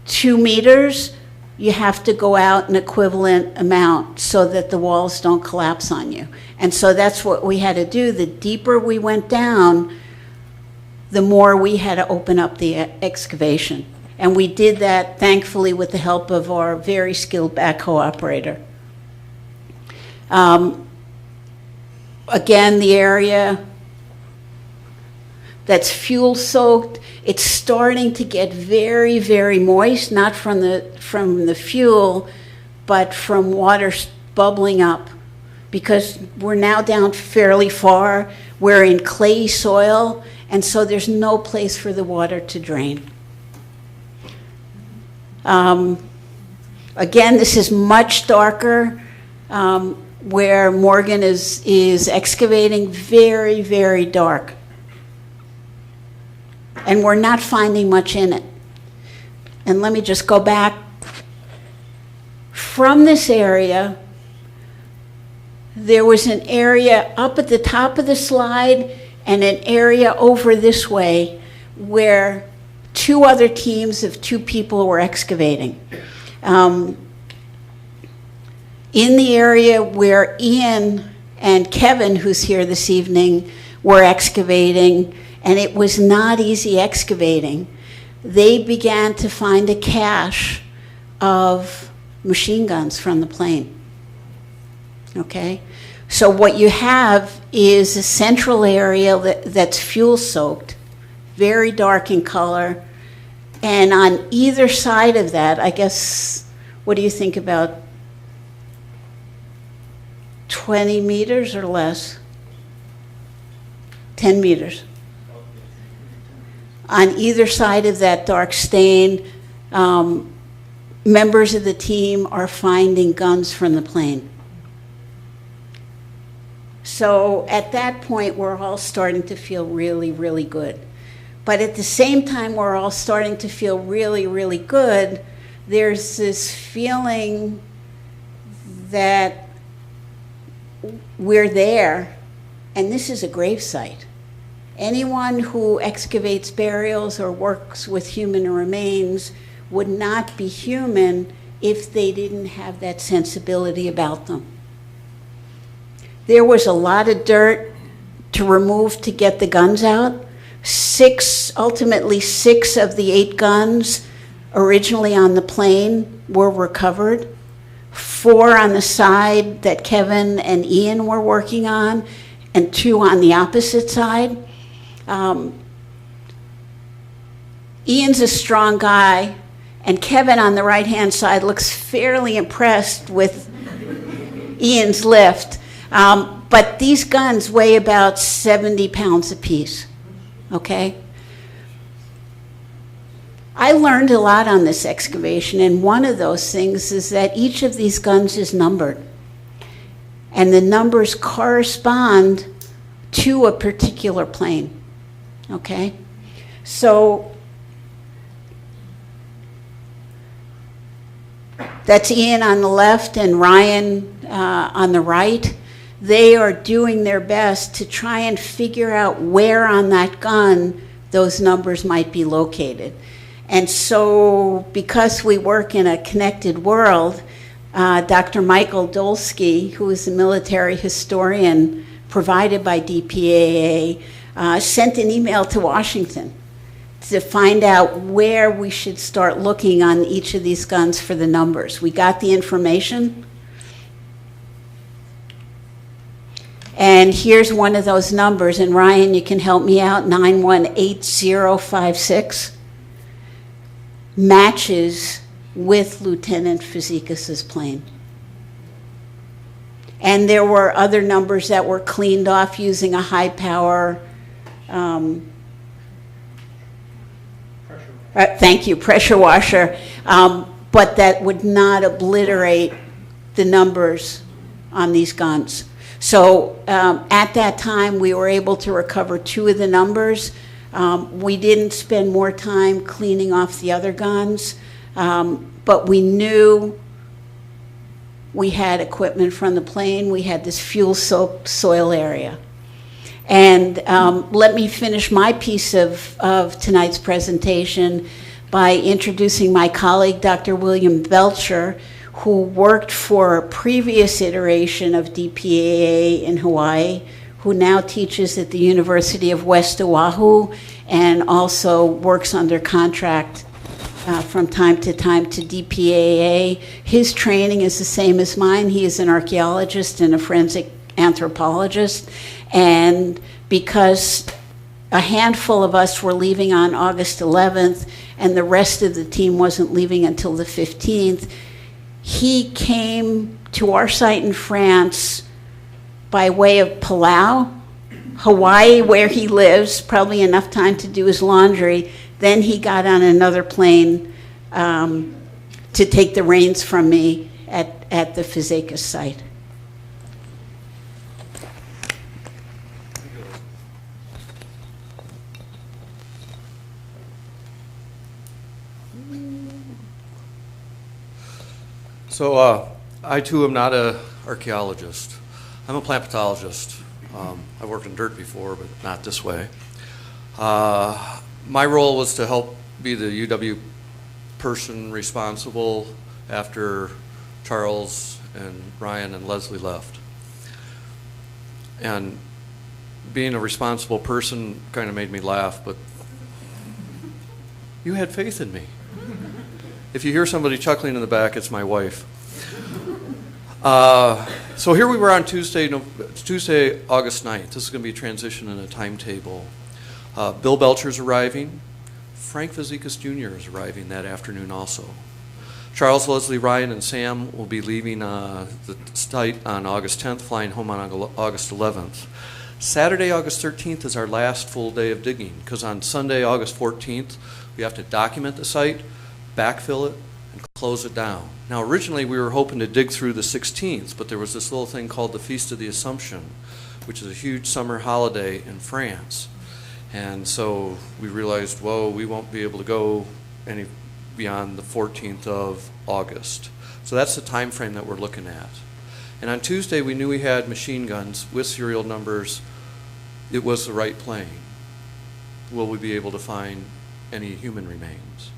Speaker 6: 2 meters, you have to go out an equivalent amount so that the walls don't collapse on you. And so that's what we had to do. The deeper we went down, the more we had to open up the excavation. And we did that, thankfully, with the help of our very skilled backhoe operator. Again, the area that's fuel-soaked, it's starting to get very, very moist, not from the fuel, but from water bubbling up. Because we're now down fairly far, we're in clay soil, and so there's no place for the water to drain. Again, this is much darker. where Morgan is excavating, very, very dark. And we're not finding much in it. And let me just go back. From this area, there was an area up at the top of the slide and an area over this way where 2 other teams of 2 people were excavating. In the area where Ian and Kevin, who's here this evening, were excavating, and it was not easy excavating, they began to find a cache of machine guns from the plane. Okay? So what you have is a central area that's fuel-soaked, very dark in color, and on either side of that, I guess, what do you think, about 20 meters or less? 10 meters. On either side of that dark stain, members of the team are finding guns from the plane. So at that point, we're all starting to feel really, really good. But at the same time, we're all starting to feel really, really good. There's this feeling that we're there, and this is a grave site. Anyone who excavates burials or works with human remains would not be human if they didn't have that sensibility about them. There was a lot of dirt to remove to get the guns out. Ultimately 6 of the 8 guns originally on the plane were recovered. 4 on the side that Kevin and Ian were working on, and 2 on the opposite side. Ian's a strong guy, and Kevin on the right-hand side looks fairly impressed with Ian's lift. But these guns weigh about 70 pounds apiece, okay? I learned a lot on this excavation, and one of those things is that each of these guns is numbered. And the numbers correspond to a particular plane, okay? So that's Ian on the left and Ryan on the right. They are doing their best to try and figure out where on that gun those numbers might be located. And so because we work in a connected world, Dr. Michael Dolsky, who is a military historian provided by DPAA, sent an email to Washington to find out where we should start looking on each of these guns for the numbers. We got the information. And here's one of those numbers, and Ryan, you can help me out, 918056, matches with Lieutenant Fazekas' plane. And there were other numbers that were cleaned off using a high power, pressure washer, but that would not obliterate the numbers on these guns. So at that time, we were able to recover 2 of the numbers. We didn't spend more time cleaning off the other guns, but we knew we had equipment from the plane. We had this fuel-soaked soil area. And let me finish my piece of tonight's presentation by introducing my colleague, Dr. William Belcher, who worked for a previous iteration of DPAA in Hawaii, who now teaches at the University of West Oahu and also works under contract from time to DPAA. His training is the same as mine. He is an archaeologist and a forensic anthropologist. And because a handful of us were leaving on August 11th and the rest of the team wasn't leaving until the 15th, he came to our site in France by way of Palau, Hawaii, where he lives, probably enough time to do his laundry. Then he got on another plane to take the reins from me at the Fazekas site.
Speaker 1: So I too am not an archaeologist. I'm a plant pathologist. I've worked in dirt before, but not this way. My role was to help be the UW person responsible after Charles and Ryan and Leslie left. And being a responsible person kind of made me laugh, but you had faith in me. If you hear somebody chuckling in the back, it's my wife. So here we were on Tuesday, August 9th. This is going to be a transition in a timetable. Bill Belcher's arriving. Frank Fazekas Jr. is arriving that afternoon also. Charles, Leslie, Ryan, and Sam will be leaving the site on August 10th, flying home on August 11th. Saturday, August 13th is our last full day of digging, because on Sunday, August 14th, we have to document the site, backfill it, and close it down. Now, originally, we were hoping to dig through the 16th, but there was this little thing called the Feast of the Assumption, which is a huge summer holiday in France. And so we realized, whoa, we won't be able to go any beyond the 14th of August. So that's the time frame that we're looking at. And on Tuesday, we knew we had machine guns with serial numbers. It was the right plane. Will we be able to find any human remains?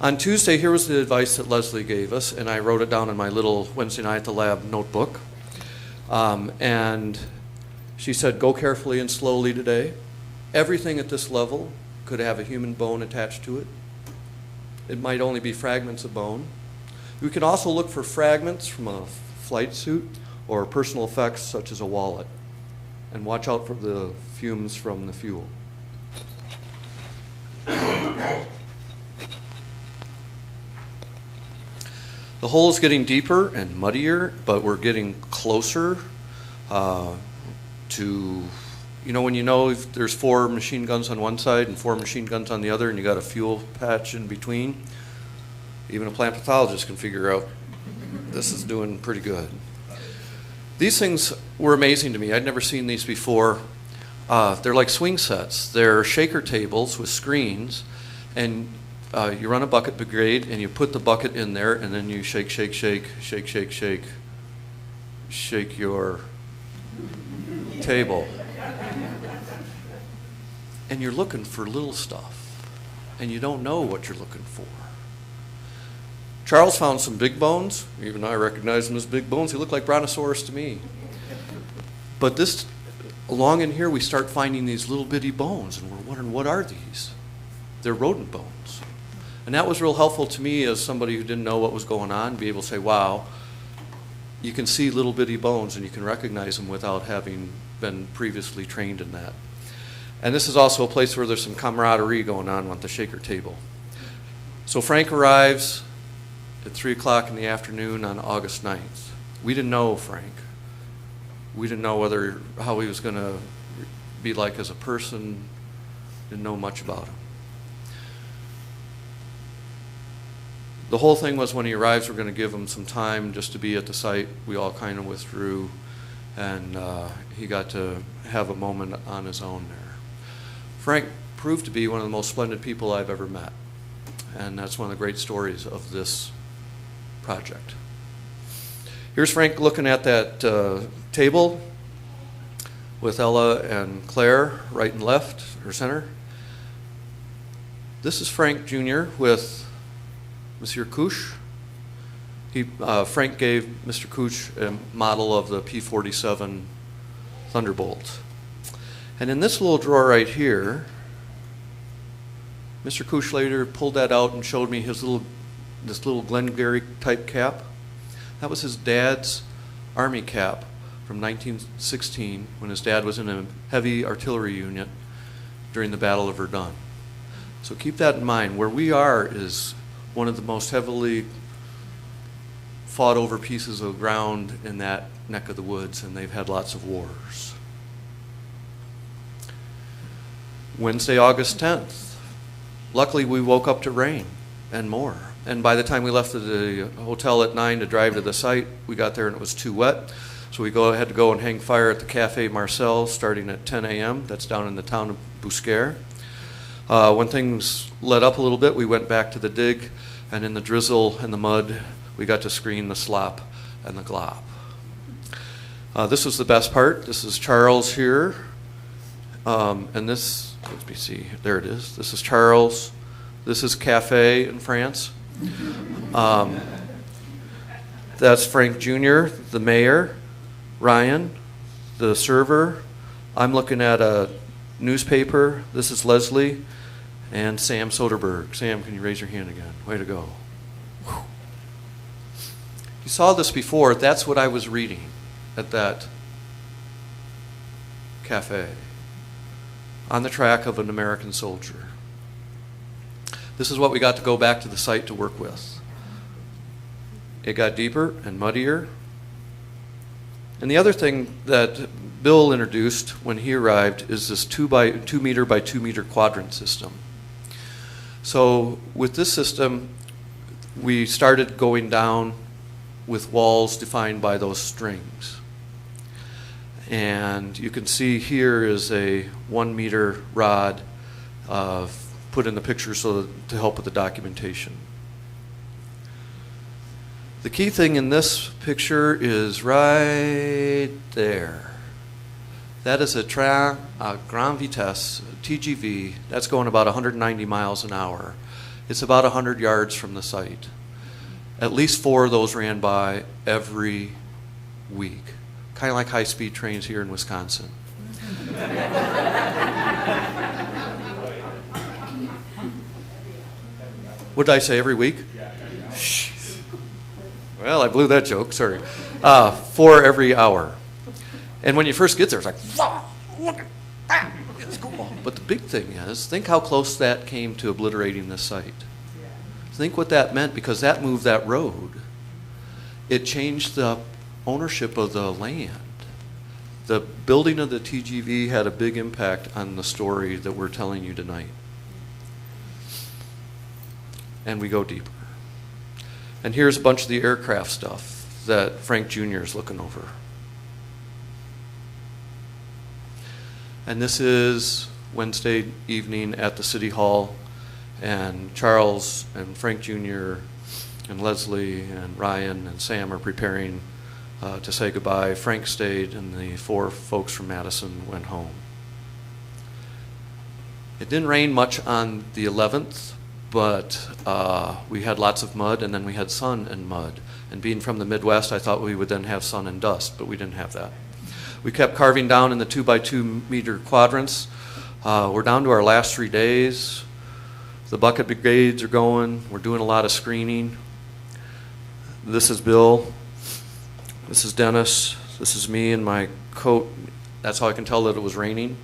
Speaker 1: On Tuesday, here was the advice that Leslie gave us, and I wrote it down in my little Wednesday night at the lab notebook. And she said, go carefully and slowly today. Everything at this level could have a human bone attached to it. It might only be fragments of bone. We can also look for fragments from a flight suit or personal effects such as a wallet. And watch out for the fumes from the fuel. The hole is getting deeper and muddier, but we're getting closer to, when you know if there's 4 machine guns on one side and 4 machine guns on the other and you got a fuel patch in between, even a plant pathologist can figure out this is doing pretty good. These things were amazing to me. I'd never seen these before. They're like swing sets. They're shaker tables with screens, and you run a bucket brigade and you put the bucket in there and then you shake, shake, shake, shake, shake, shake, shake your table. And you're looking for little stuff and you don't know what you're looking for. Charles found some big bones. Even I recognize them as big bones. They look like brontosaurus to me. But this, along in here, we start finding these little bitty bones, and we're wondering, what are these? They're rodent bones. And that was real helpful to me as somebody who didn't know what was going on, be able to say, wow, you can see little bitty bones and you can recognize them without having been previously trained in that. And this is also a place where there's some camaraderie going on with the shaker table. So Frank arrives at 3 o'clock in the afternoon on August 9th. We didn't know Frank. We didn't know how he was going to be like as a person. Didn't know much about him. The whole thing was when he arrives, we're going to give him some time just to be at the site. We all kind of withdrew, and he got to have a moment on his own there. Frank proved to be one of the most splendid people I've ever met, and that's one of the great stories of this project. Here's Frank looking at that table with Ella and Claire right and left, her center. This is Frank Jr. with Monsieur Couche. Frank gave Mr. Couche a model of the P-47 Thunderbolt. And in this little drawer right here, Mr. Couche later pulled that out and showed me this little Glengarry type cap. That was his dad's Army cap from 1916 when his dad was in a heavy artillery unit during the Battle of Verdun. So keep that in mind. Where we are is one of the most heavily fought over pieces of ground in that neck of the woods, and they've had lots of wars. Wednesday, August 10th. Luckily, we woke up to rain and more. And by the time we left the hotel at 9 to drive to the site, we got there and it was too wet. So we had to go and hang fire at the Café Marcel starting at 10 a.m. That's down in the town of Bousquet. When things let up a little bit, we went back to the dig, and in the drizzle and the mud, we got to screen the slop and the glop. This was the best part. This is Charles here. And this, let me see, there it is. This is Charles. This is Cafe in France. That's Frank Jr., the mayor, Ryan, the server. I'm looking at a newspaper. This is Leslie and Sam Soderberg. Sam, can you raise your hand again? Way to go. Whew. You saw this before. That's what I was reading at that cafe on the track of an American soldier. This is what we got to go back to the site to work with. It got deeper and muddier. And the other thing that Bill introduced when he arrived is this 2 meter by 2 meter quadrant system. So with this system, we started going down with walls defined by those strings. And you can see here is a 1 meter rod put in the picture to help with the documentation. The key thing in this picture is right there. That is a train à grande vitesse, TGV, that's going about 190 miles an hour. It's about 100 yards from the site. At least 4 of those ran by every week, kind of like high-speed trains here in Wisconsin. What did I say, every week? Jeez. Well, I blew that joke, sorry. 4 every hour. And when you first get there, it's like, wow, look at that, it's cool. But the big thing is, think how close that came to obliterating the site. Think what that meant, because that moved that road. It changed the ownership of the land. The building of the TGV had a big impact on the story that we're telling you tonight. And we go deeper. And here's a bunch of the aircraft stuff that Frank Jr. is looking over. And this is Wednesday evening at the City Hall, and Charles and Frank Jr. and Leslie and Ryan and Sam are preparing to say goodbye. Frank stayed, and the 4 folks from Madison went home. It didn't rain much on the 11th, but we had lots of mud, and then we had sun and mud. And being from the Midwest, I thought we would then have sun and dust, but we didn't have that. We kept carving down in the 2 by 2 meter quadrants. We're down to our last 3 days. The bucket brigades are going. We're doing a lot of screening. This is Bill. This is Dennis. This is me in my coat. That's how I can tell that it was raining.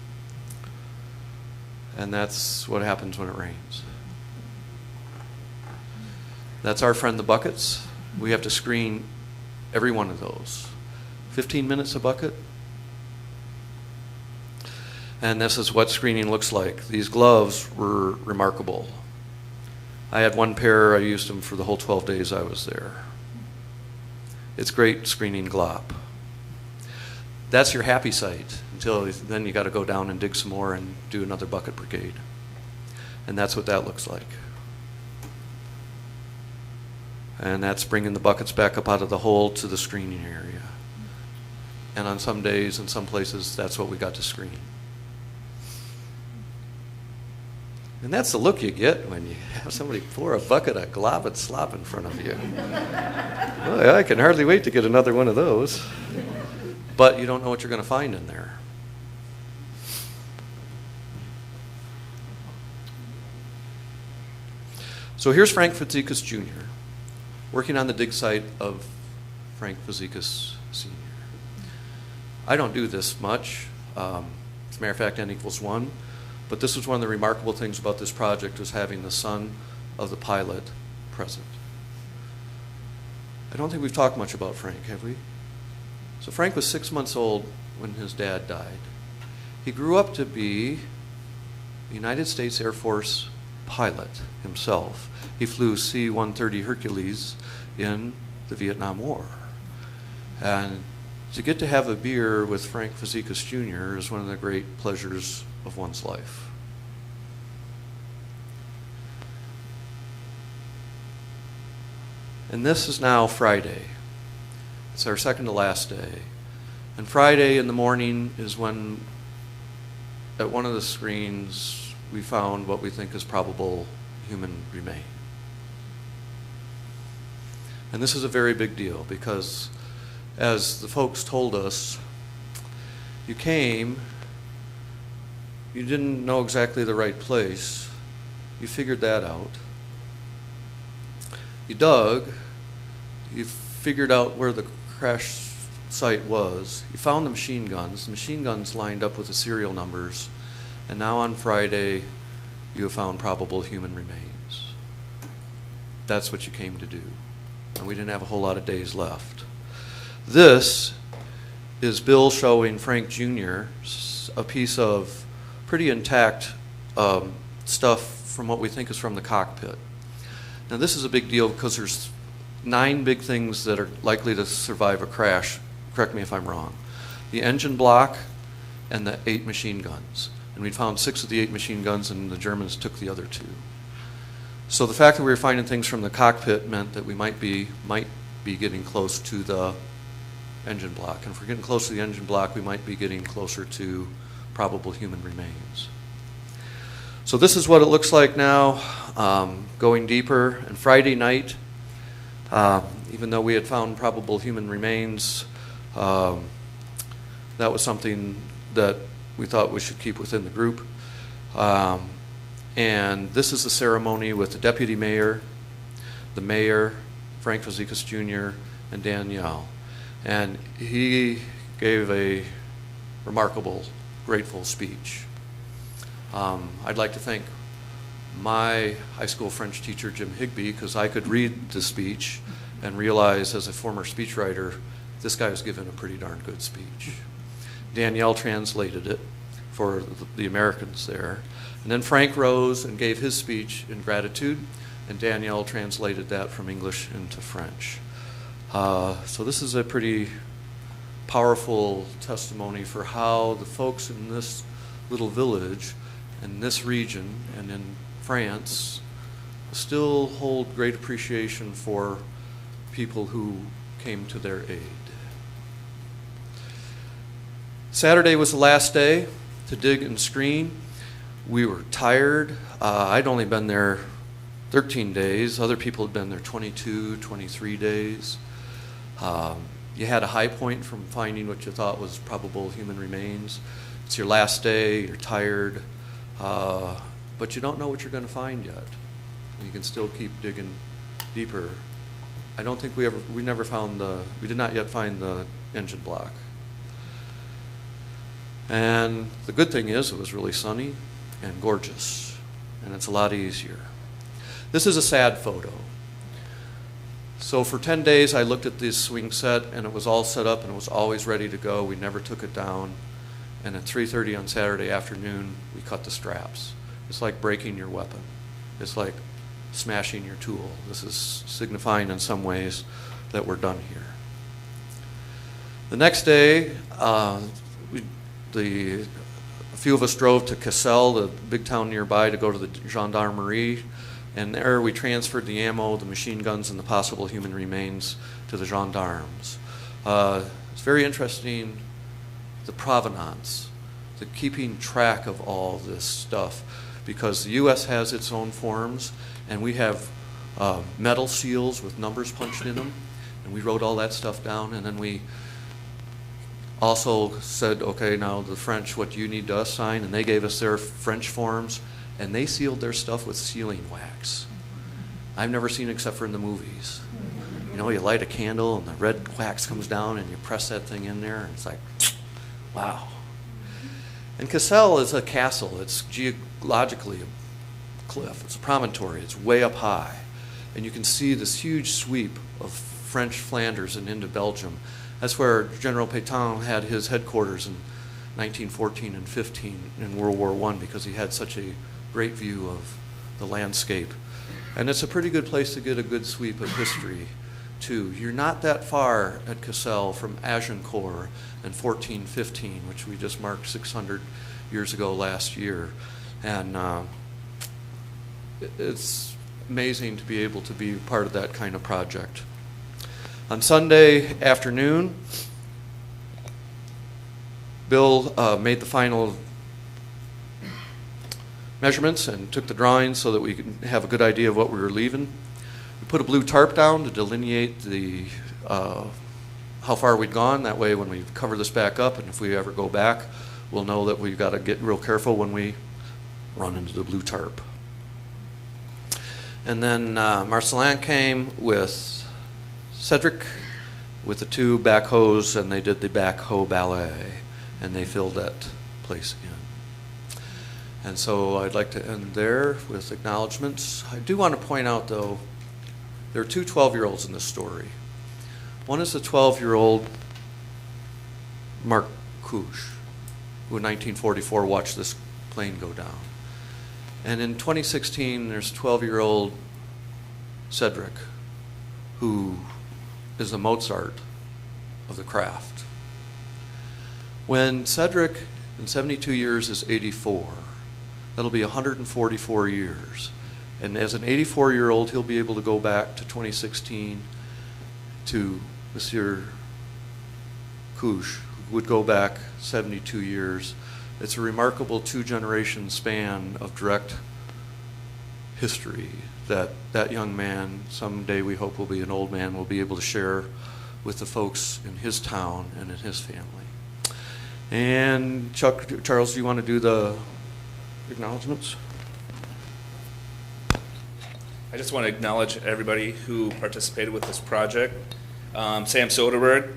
Speaker 1: And that's what happens when it rains. That's our friend the buckets. We have to screen every one of those. 15 minutes a bucket. And this is what screening looks like. These gloves were remarkable. I had 1 pair, I used them for the whole 12 days I was there. It's great screening glop. That's your happy site, until then you got to go down and dig some more and do another bucket brigade. And that's what that looks like. And that's bringing the buckets back up out of the hole to the screening area. And on some days and some places, that's what we got to screen. And that's the look you get when you have somebody pour a bucket of glop and slop in front of you. Well, I can hardly wait to get another one of those. But you don't know what you're going to find in there. So here's Frank Fazekas Jr. working on the dig site of Frank Fazekas Sr. I don't do this much. As a matter of fact, n equals 1. But this was one of the remarkable things about this project, was having the son of the pilot present. I don't think we've talked much about Frank, have we? So Frank was 6 months old when his dad died. He grew up to be a United States Air Force pilot himself. He flew C-130 Hercules in the Vietnam War. And to get to have a beer with Frank Fazekas Jr. is one of the great pleasures of one's life. And this is now Friday. It's our second to last day. And Friday in the morning is when, at one of the screens, we found what we think is probable human remains. And this is a very big deal because, as the folks told us, you came, you didn't know exactly the right place, you figured that out. You dug, you figured out where the crash site was, you found the machine guns lined up with the serial numbers, and now on Friday you have found probable human remains. That's what you came to do. And we didn't have a whole lot of days left. This is Bill showing Frank Jr. a piece of pretty intact stuff from what we think is from the cockpit. Now this is a big deal because there's 9 big things that are likely to survive a crash. Correct me if I'm wrong. The engine block and the 8 machine guns. And we found 6 of the 8 machine guns, and the Germans took the other 2. So the fact that we were finding things from the cockpit meant that we might be getting close to the engine block. And if we're getting close to the engine block, we might be getting closer to probable human remains. So this is what it looks like now, going deeper. And Friday night, even though we had found probable human remains, that was something that we thought we should keep within the group. And this is the ceremony with the deputy mayor, the mayor, Frank Fazekas Jr., and Danielle. And he gave a remarkable, grateful speech. I'd like to thank my high school French teacher, Jim Higbee, because I could read the speech and realize as a former speechwriter, this guy was giving a pretty darn good speech. Danielle translated it for the Americans there. And then Frank rose and gave his speech in gratitude, and Danielle translated that from English into French. So this is a pretty powerful testimony for how the folks in this little village, in this region, and in France still hold great appreciation for people who came to their aid. Saturday was the last day to dig and screen. We were tired. I'd only been there 13 days. Other people had been there 22, 23 days. You had a high point from finding what you thought was probable human remains. It's your last day, you're tired, but you don't know what you're going to find yet. You can still keep digging deeper. I don't think we did not yet find the engine block. And the good thing is it was really sunny and gorgeous, and it's a lot easier. This is a sad photo. So for 10 days I looked at this swing set, and it was all set up and it was always ready to go. We never took it down. And at 3:30 on Saturday afternoon, we cut the straps. It's like breaking your weapon. It's like smashing your tool. This is signifying in some ways that we're done here. The next day, a few of us drove to Cassel, the big town nearby, to go to the gendarmerie. And there we transferred the ammo, the machine guns, and the possible human remains to the gendarmes. It's very interesting, the provenance, the keeping track of all this stuff, because the U.S. has its own forms, and we have metal seals with numbers punched in them, and we wrote all that stuff down, and then we also said, okay, now the French, what do you need to sign? And they gave us their French forms, and they sealed their stuff with sealing wax. I've never seen it except for in the movies. You know, you light a candle and the red wax comes down and you press that thing in there, and it's like, wow. And Cassel is a castle. It's geologically a cliff. It's a promontory. It's way up high. And you can see this huge sweep of French Flanders and into Belgium. That's where General Pétain had his headquarters in 1914 and 15 in World War I, because he had such a great view of the landscape. And it's a pretty good place to get a good sweep of history, too. You're not that far at Cassel from Agincourt and 1415, which we just marked 600 years ago last year. And it's amazing to be able to be part of that kind of project. On Sunday afternoon, Bill made the final measurements and took the drawings so that we could have a good idea of what we were leaving. We put a blue tarp down to delineate the how far we'd gone. That way when we cover this back up, and if we ever go back, we'll know that we've got to get real careful when we run into the blue tarp. And then Marcelin came with Cedric with the two backhoes, and they did the backhoe ballet, and they filled that place in. And so I'd like to end there with acknowledgments. I do want to point out, though, there are two 12-year-olds in this story. One is the 12-year-old Mark Kusch, who in 1944 watched this plane go down. And in 2016, there's 12-year-old Cedric, who is the Mozart of the craft. When Cedric, in 72 years, is 84, that'll be 144 years. And as an 84-year-old, he'll be able to go back to 2016 to Monsieur Kusch, who would go back 72 years. It's a remarkable two-generation span of direct history that that young man, someday we hope will be an old man, will be able to share with the folks in his town and in his family. And Charles, do you want to do the acknowledgments?
Speaker 3: I just want to acknowledge everybody who participated with this project. Sam Soderberg,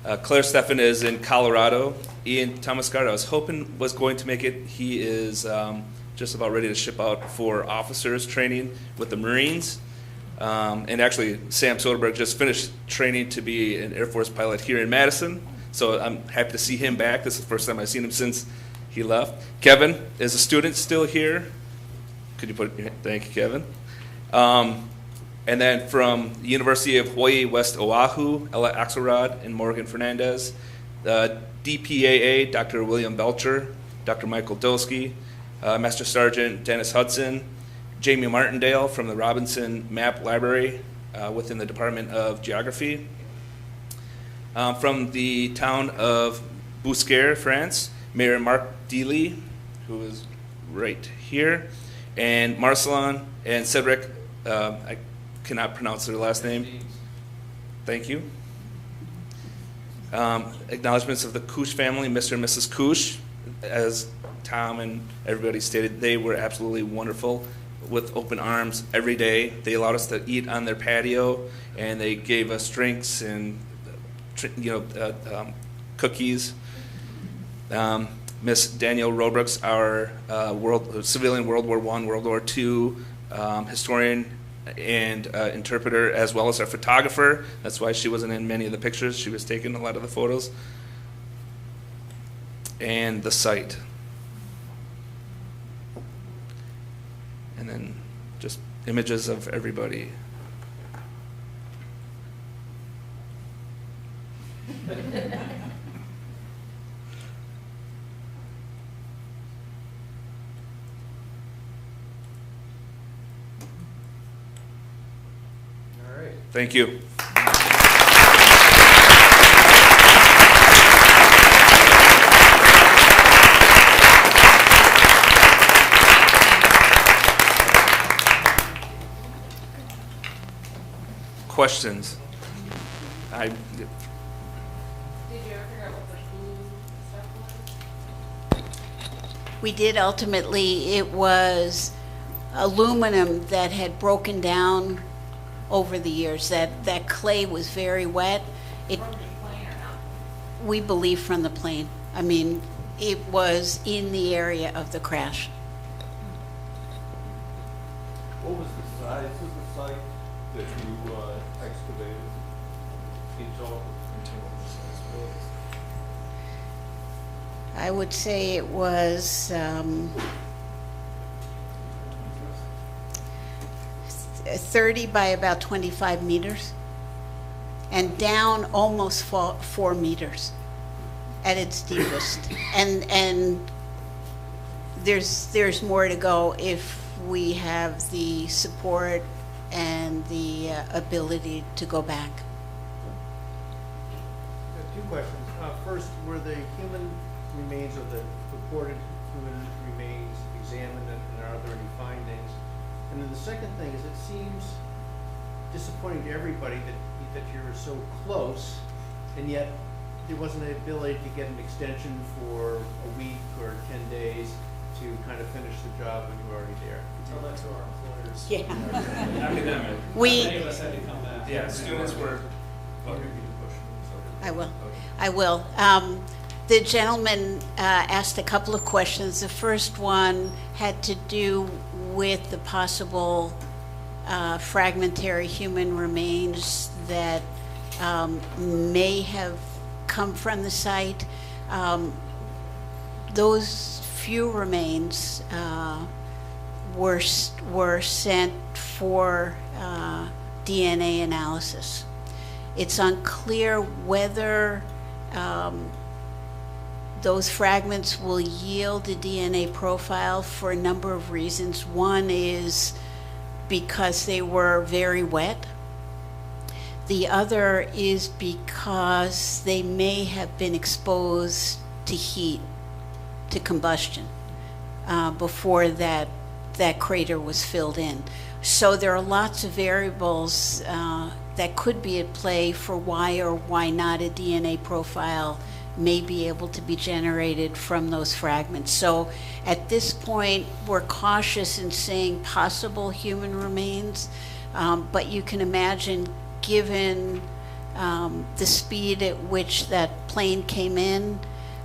Speaker 3: Claire Steffen is in Colorado. Ian Tomascard, I was hoping was going to make it. He is just about ready to ship out for officers training with the Marines. And actually, Sam Soderberg just finished training to be an Air Force pilot here in Madison. So I'm happy to see him back. This is the first time I've seen him since he left. Kevin is a student still here. Could you put your thank you, Kevin. And then from the University of Hawaii, West Oahu, Ella Axelrod and Morgan Fernandez. DPAA, Dr. William Belcher, Dr. Michael Dolsky, Master Sergeant Dennis Hudson, Jamie Martindale from the Robinson Map Library within the Department of Geography. From the town of Bousquet, France, Mayor Marc Deely, who is right here, and Marcelin and Cedric, I cannot pronounce their last name. Thank you. Acknowledgements of the Kusch family, Mr. and Mrs. Kusch. As Tom and everybody stated, they were absolutely wonderful with open arms every day. They allowed us to eat on their patio, and they gave us drinks and cookies. Miss Danielle Robrooks, our civilian World War I, World War II historian and interpreter, as well as our photographer. That's why she wasn't in many of the pictures. She was taking a lot of the photos. And the site. And then just images of everybody.
Speaker 1: All right.
Speaker 3: Thank you. Questions?
Speaker 5: Did you ever figure out what the blue stuff was?
Speaker 6: We did ultimately. It was aluminum that had broken down over the years. That clay was very wet. It,
Speaker 5: From the plane or not?
Speaker 6: we believe from the plane. I mean, it was in the area of the crash.
Speaker 7: What was the size of the site that you excavated in total?
Speaker 6: I would say it was 30 by about 25 meters and down almost 4 meters at its deepest. And there's more to go if we have the support and the ability to go back.
Speaker 8: Two questions. First, were the human remains or the reported human remains examined, and are there any findings? And then the second thing is, it seems disappointing to everybody that you're so close, and yet there wasn't an ability to get an extension for a week or 10 days to kind of finish the job when you were already there.
Speaker 4: Tell that to our employers.
Speaker 6: Yeah.
Speaker 3: Academic.
Speaker 4: Many of us had to come back.
Speaker 3: Yeah, students were.
Speaker 6: I will. The gentleman asked a couple of questions. The first one had to do with the possible fragmentary human remains that may have come from the site. Those few remains were sent for DNA analysis. It's unclear whether those fragments will yield a DNA profile for a number of reasons. One is because they were very wet. The other is because they may have been exposed to heat, to combustion, before that crater was filled in. So there are lots of variables that could be at play for why or why not a DNA profile may be able to be generated from those fragments. So at this point, we're cautious in saying possible human remains, but you can imagine, given the speed at which that plane came in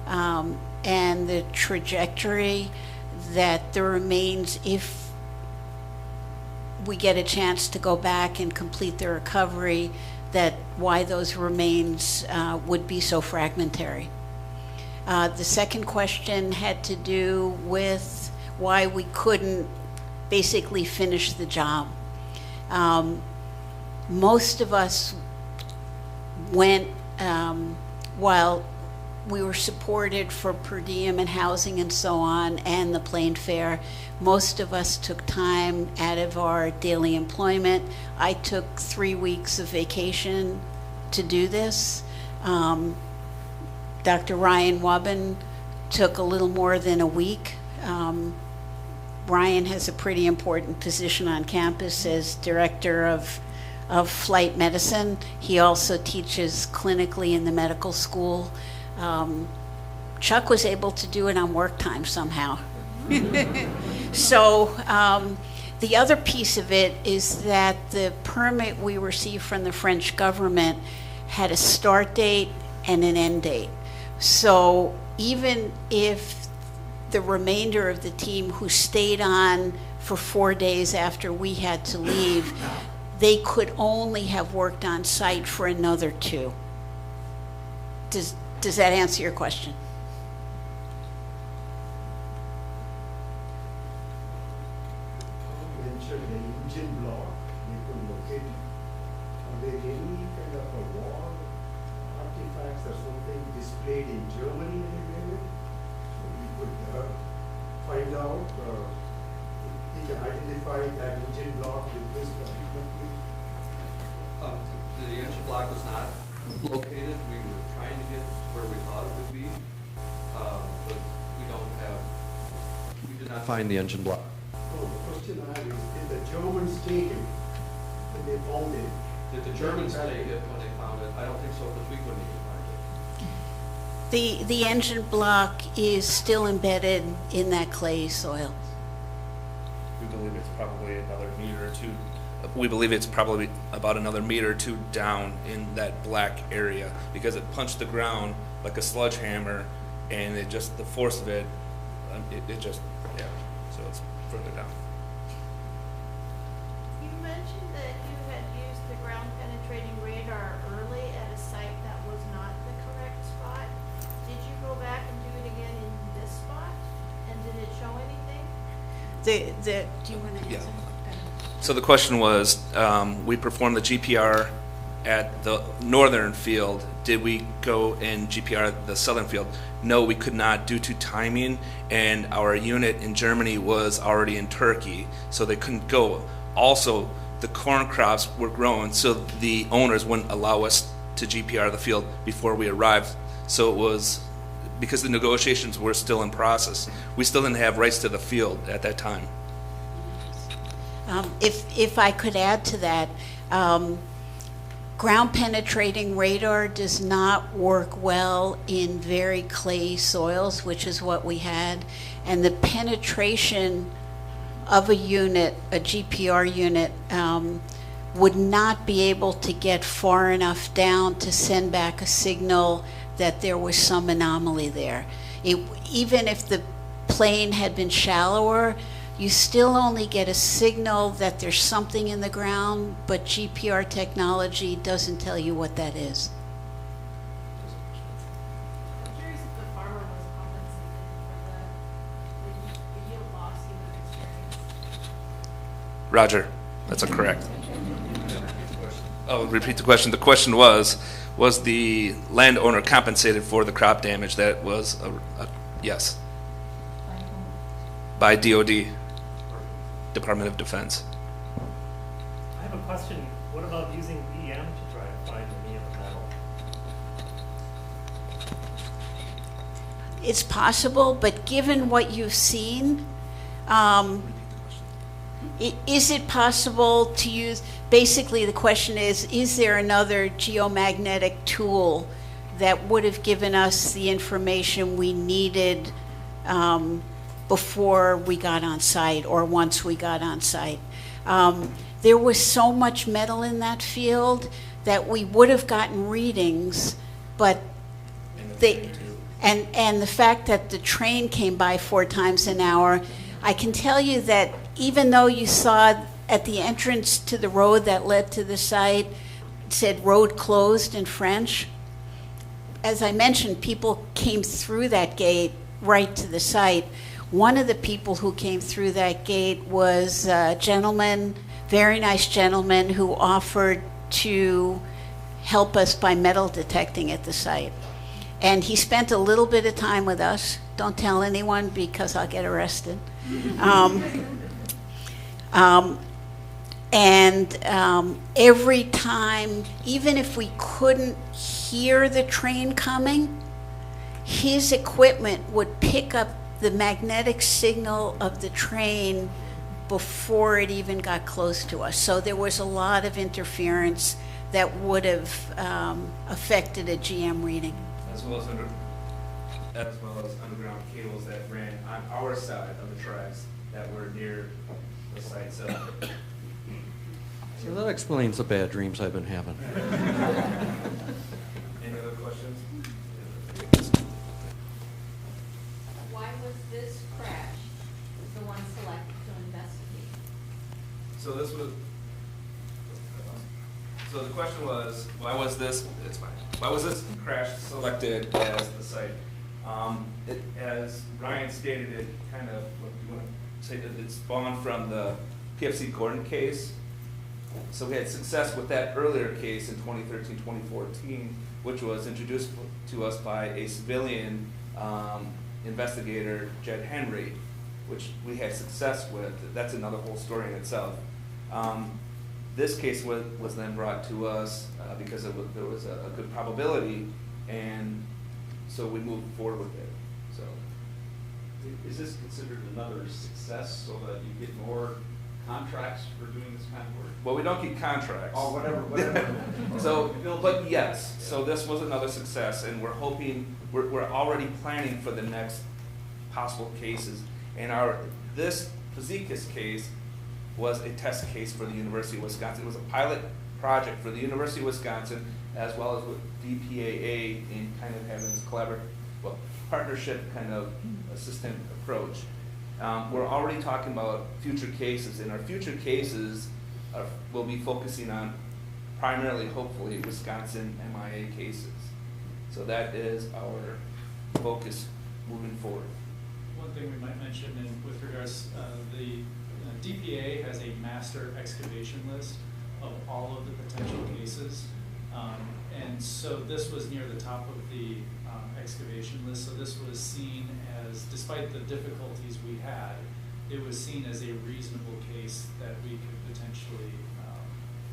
Speaker 6: and the trajectory, that the remains, if we get a chance to go back and complete the recovery, that why those remains would be so fragmentary. The second question had to do with why we couldn't basically finish the job. Most of us went, while we were supported for per diem and housing and so on, and the plane fare, most of us took time out of our daily employment. I took 3 weeks of vacation to do this. Dr. Ryan Wubben took a little more than a week. Ryan has a pretty important position on campus as director of flight medicine. He also teaches clinically in the medical school. Chuck was able to do it on work time somehow. So the other piece of it is that the permit we received from the French government had a start date and an end date. So even if the remainder of the team who stayed on for 4 days after we had to leave, they could only have worked on site for another 2. Does that answer your question?
Speaker 9: You mentioned the engine block, you could locate it. Are there any kind of a war artifacts or something displayed in Germany anywhere? So you could find out, you can identify that engine block with this particular piece?
Speaker 1: The engine block was not located. We were trying to get where we thought it would be, but we did not find the engine block.
Speaker 9: Oh, the question I have is, did the Germans take it when they found it?
Speaker 1: Did the Germans take it when they found it? I don't think so, because we couldn't even find it.
Speaker 6: The engine block is still embedded in that clay soil.
Speaker 3: We believe it's probably another meter or two. We believe it's probably about another meter or 2 down in that black area, because it punched the ground like a sledgehammer, and it just, the force of it, it just, yeah, so it's further down.
Speaker 10: You mentioned that you had used the ground penetrating radar early at a site that was not the correct spot. Did you go back and do it again in this spot? And did it show anything?
Speaker 6: Do you want to answer?
Speaker 3: So the question was, we performed the GPR at the northern field, did we go and GPR the southern field? No, we could not due to timing, and our unit in Germany was already in Turkey, so they couldn't go. Also, the corn crops were growing, so the owners wouldn't allow us to GPR the field before we arrived. So it was, because the negotiations were still in process, we still didn't have rights to the field at that time.
Speaker 6: If I could add to that, ground penetrating radar does not work well in very clayey soils, which is what we had, and the penetration of a unit, a GPR unit, would not be able to get far enough down to send back a signal that there was some anomaly there. Even if the plane had been shallower, you still only get a signal that there's something in the ground, but GPR technology doesn't tell you what that is.
Speaker 10: I'm curious if the farmer was compensated for the yield loss he would experience.
Speaker 3: Roger, that's correct. Oh, repeat the question. The question was the landowner compensated for the crop damage? That was a yes. By DOD, Department of Defense.
Speaker 4: I have a question. What about using EM to try to find the knee of the metal?
Speaker 6: It's possible, but given what you've seen, is it possible to use, basically the question is there another geomagnetic tool that would have given us the information we needed before we got on site or once we got on site? There was so much metal in that field that we would have gotten readings, but and the fact that the train came by 4 times an hour, I can tell you that even though you saw at the entrance to the road that led to the site, it said road closed in French. As I mentioned, people came through that gate right to the site. One of the people who came through that gate was a gentleman, very nice gentleman, who offered to help us by metal detecting at the site. And he spent a little bit of time with us. Don't tell anyone because I'll get arrested. Every time, even if we couldn't hear the train coming, his equipment would pick up the magnetic signal of the train before it even got close to us. So there was a lot of interference that would have affected a GM reading.
Speaker 3: As well as underground cables that ran on our side of the tracks that were near the site. So
Speaker 1: that explains the bad dreams I've been having.
Speaker 3: any other questions?
Speaker 5: Why was this crash the one selected to investigate?
Speaker 3: So this was. So the question was, why was this? It's fine. Why was this crash selected as the site? As Ryan stated, it kind of, what do you want to say, that it spawned from the PFC Gordon case. So we had success with that earlier case in 2013, 2014, which was introduced to us by a civilian investigator, Jed Henry, which we had success with. That's another whole story in itself. This case was then brought to us because there was a good probability, and so we moved forward with it. So,
Speaker 11: is this considered another success so that you get more contracts for doing this kind of work?
Speaker 3: Well, we don't get contracts.
Speaker 11: Oh, whatever.
Speaker 3: So, but yes, so this was another success, and we're hoping, we're already planning for the next possible cases. And this Fazekas case was a test case for the University of Wisconsin. It was a pilot project for the University of Wisconsin, as well as with DPAA, in kind of having this partnership kind of assistant approach. We're already talking about future cases, and our future cases will be focusing on primarily, hopefully, Wisconsin MIA cases. So that is our focus moving forward.
Speaker 2: One thing we might mention with regards, the DPA has a master excavation list of all of the potential cases. And so this was near the top of the excavation list. So this was seen as, despite the difficulties we had, it was seen as a reasonable case that we could potentially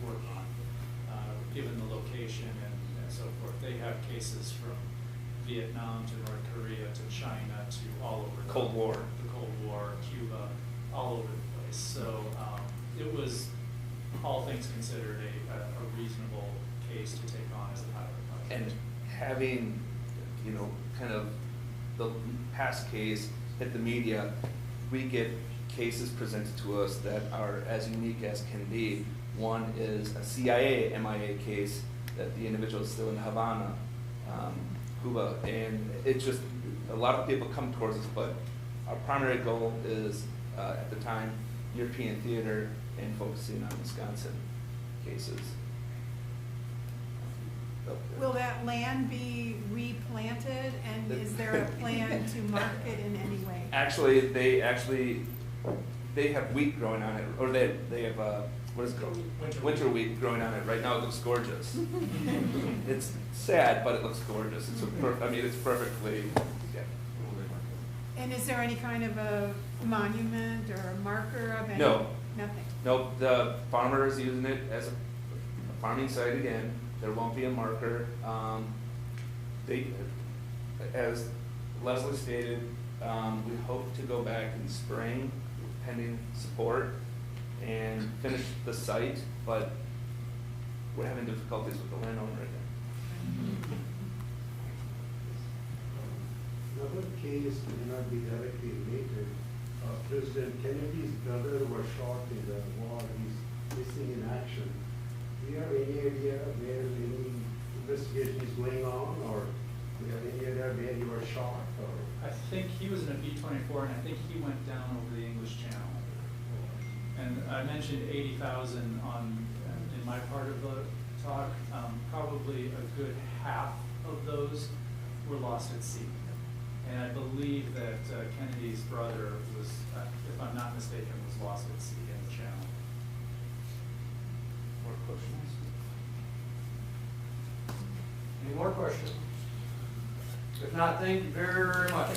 Speaker 2: work on, given the location and so forth. They have cases from Vietnam to North Korea to China to all over the
Speaker 3: Cold War.
Speaker 2: The Cold War, Cuba, all over the place. So it was, all things considered, a reasonable case to take on as a pilot project.
Speaker 3: And having, you know, kind of the past case hit the media, we get cases presented to us that are as unique as can be. One is a CIA MIA case that the individual is still in Havana, Cuba, and it's just, a lot of people come towards us, but our primary goal is, at the time, European theater and focusing on Wisconsin cases.
Speaker 12: Will that land be replanted, and is there a plan to mark it in any way?
Speaker 3: Actually, they have wheat growing on it, or they have what is it called? Winter wheat growing on it. Right now, it looks gorgeous. It's sad, but it looks gorgeous. It's it's perfectly. Yeah.
Speaker 12: And is there any kind of a monument or a marker of any?
Speaker 3: No.
Speaker 12: Nothing.
Speaker 3: Nope. The farmer is using it as a farming site again. There won't be a marker. They, as Leslie stated, we hope to go back in spring, pending support, and finish the site, but we're having difficulties with the landowner again.
Speaker 9: Another case may not be directly related. President Kennedy's brother was shot in the war. He's missing in action. Do you have any idea where any investigation is going on, or do you have any idea where he was shot? Or?
Speaker 2: I think he was in a B-24, and I think he went down over the English Channel. And I mentioned 80,000 in my part of the talk. Probably a good half of those were lost at sea. And I believe that Kennedy's brother was, if I'm not mistaken, was lost at sea in the Channel.
Speaker 3: More questions?
Speaker 1: Any more questions? If not, thank you very much.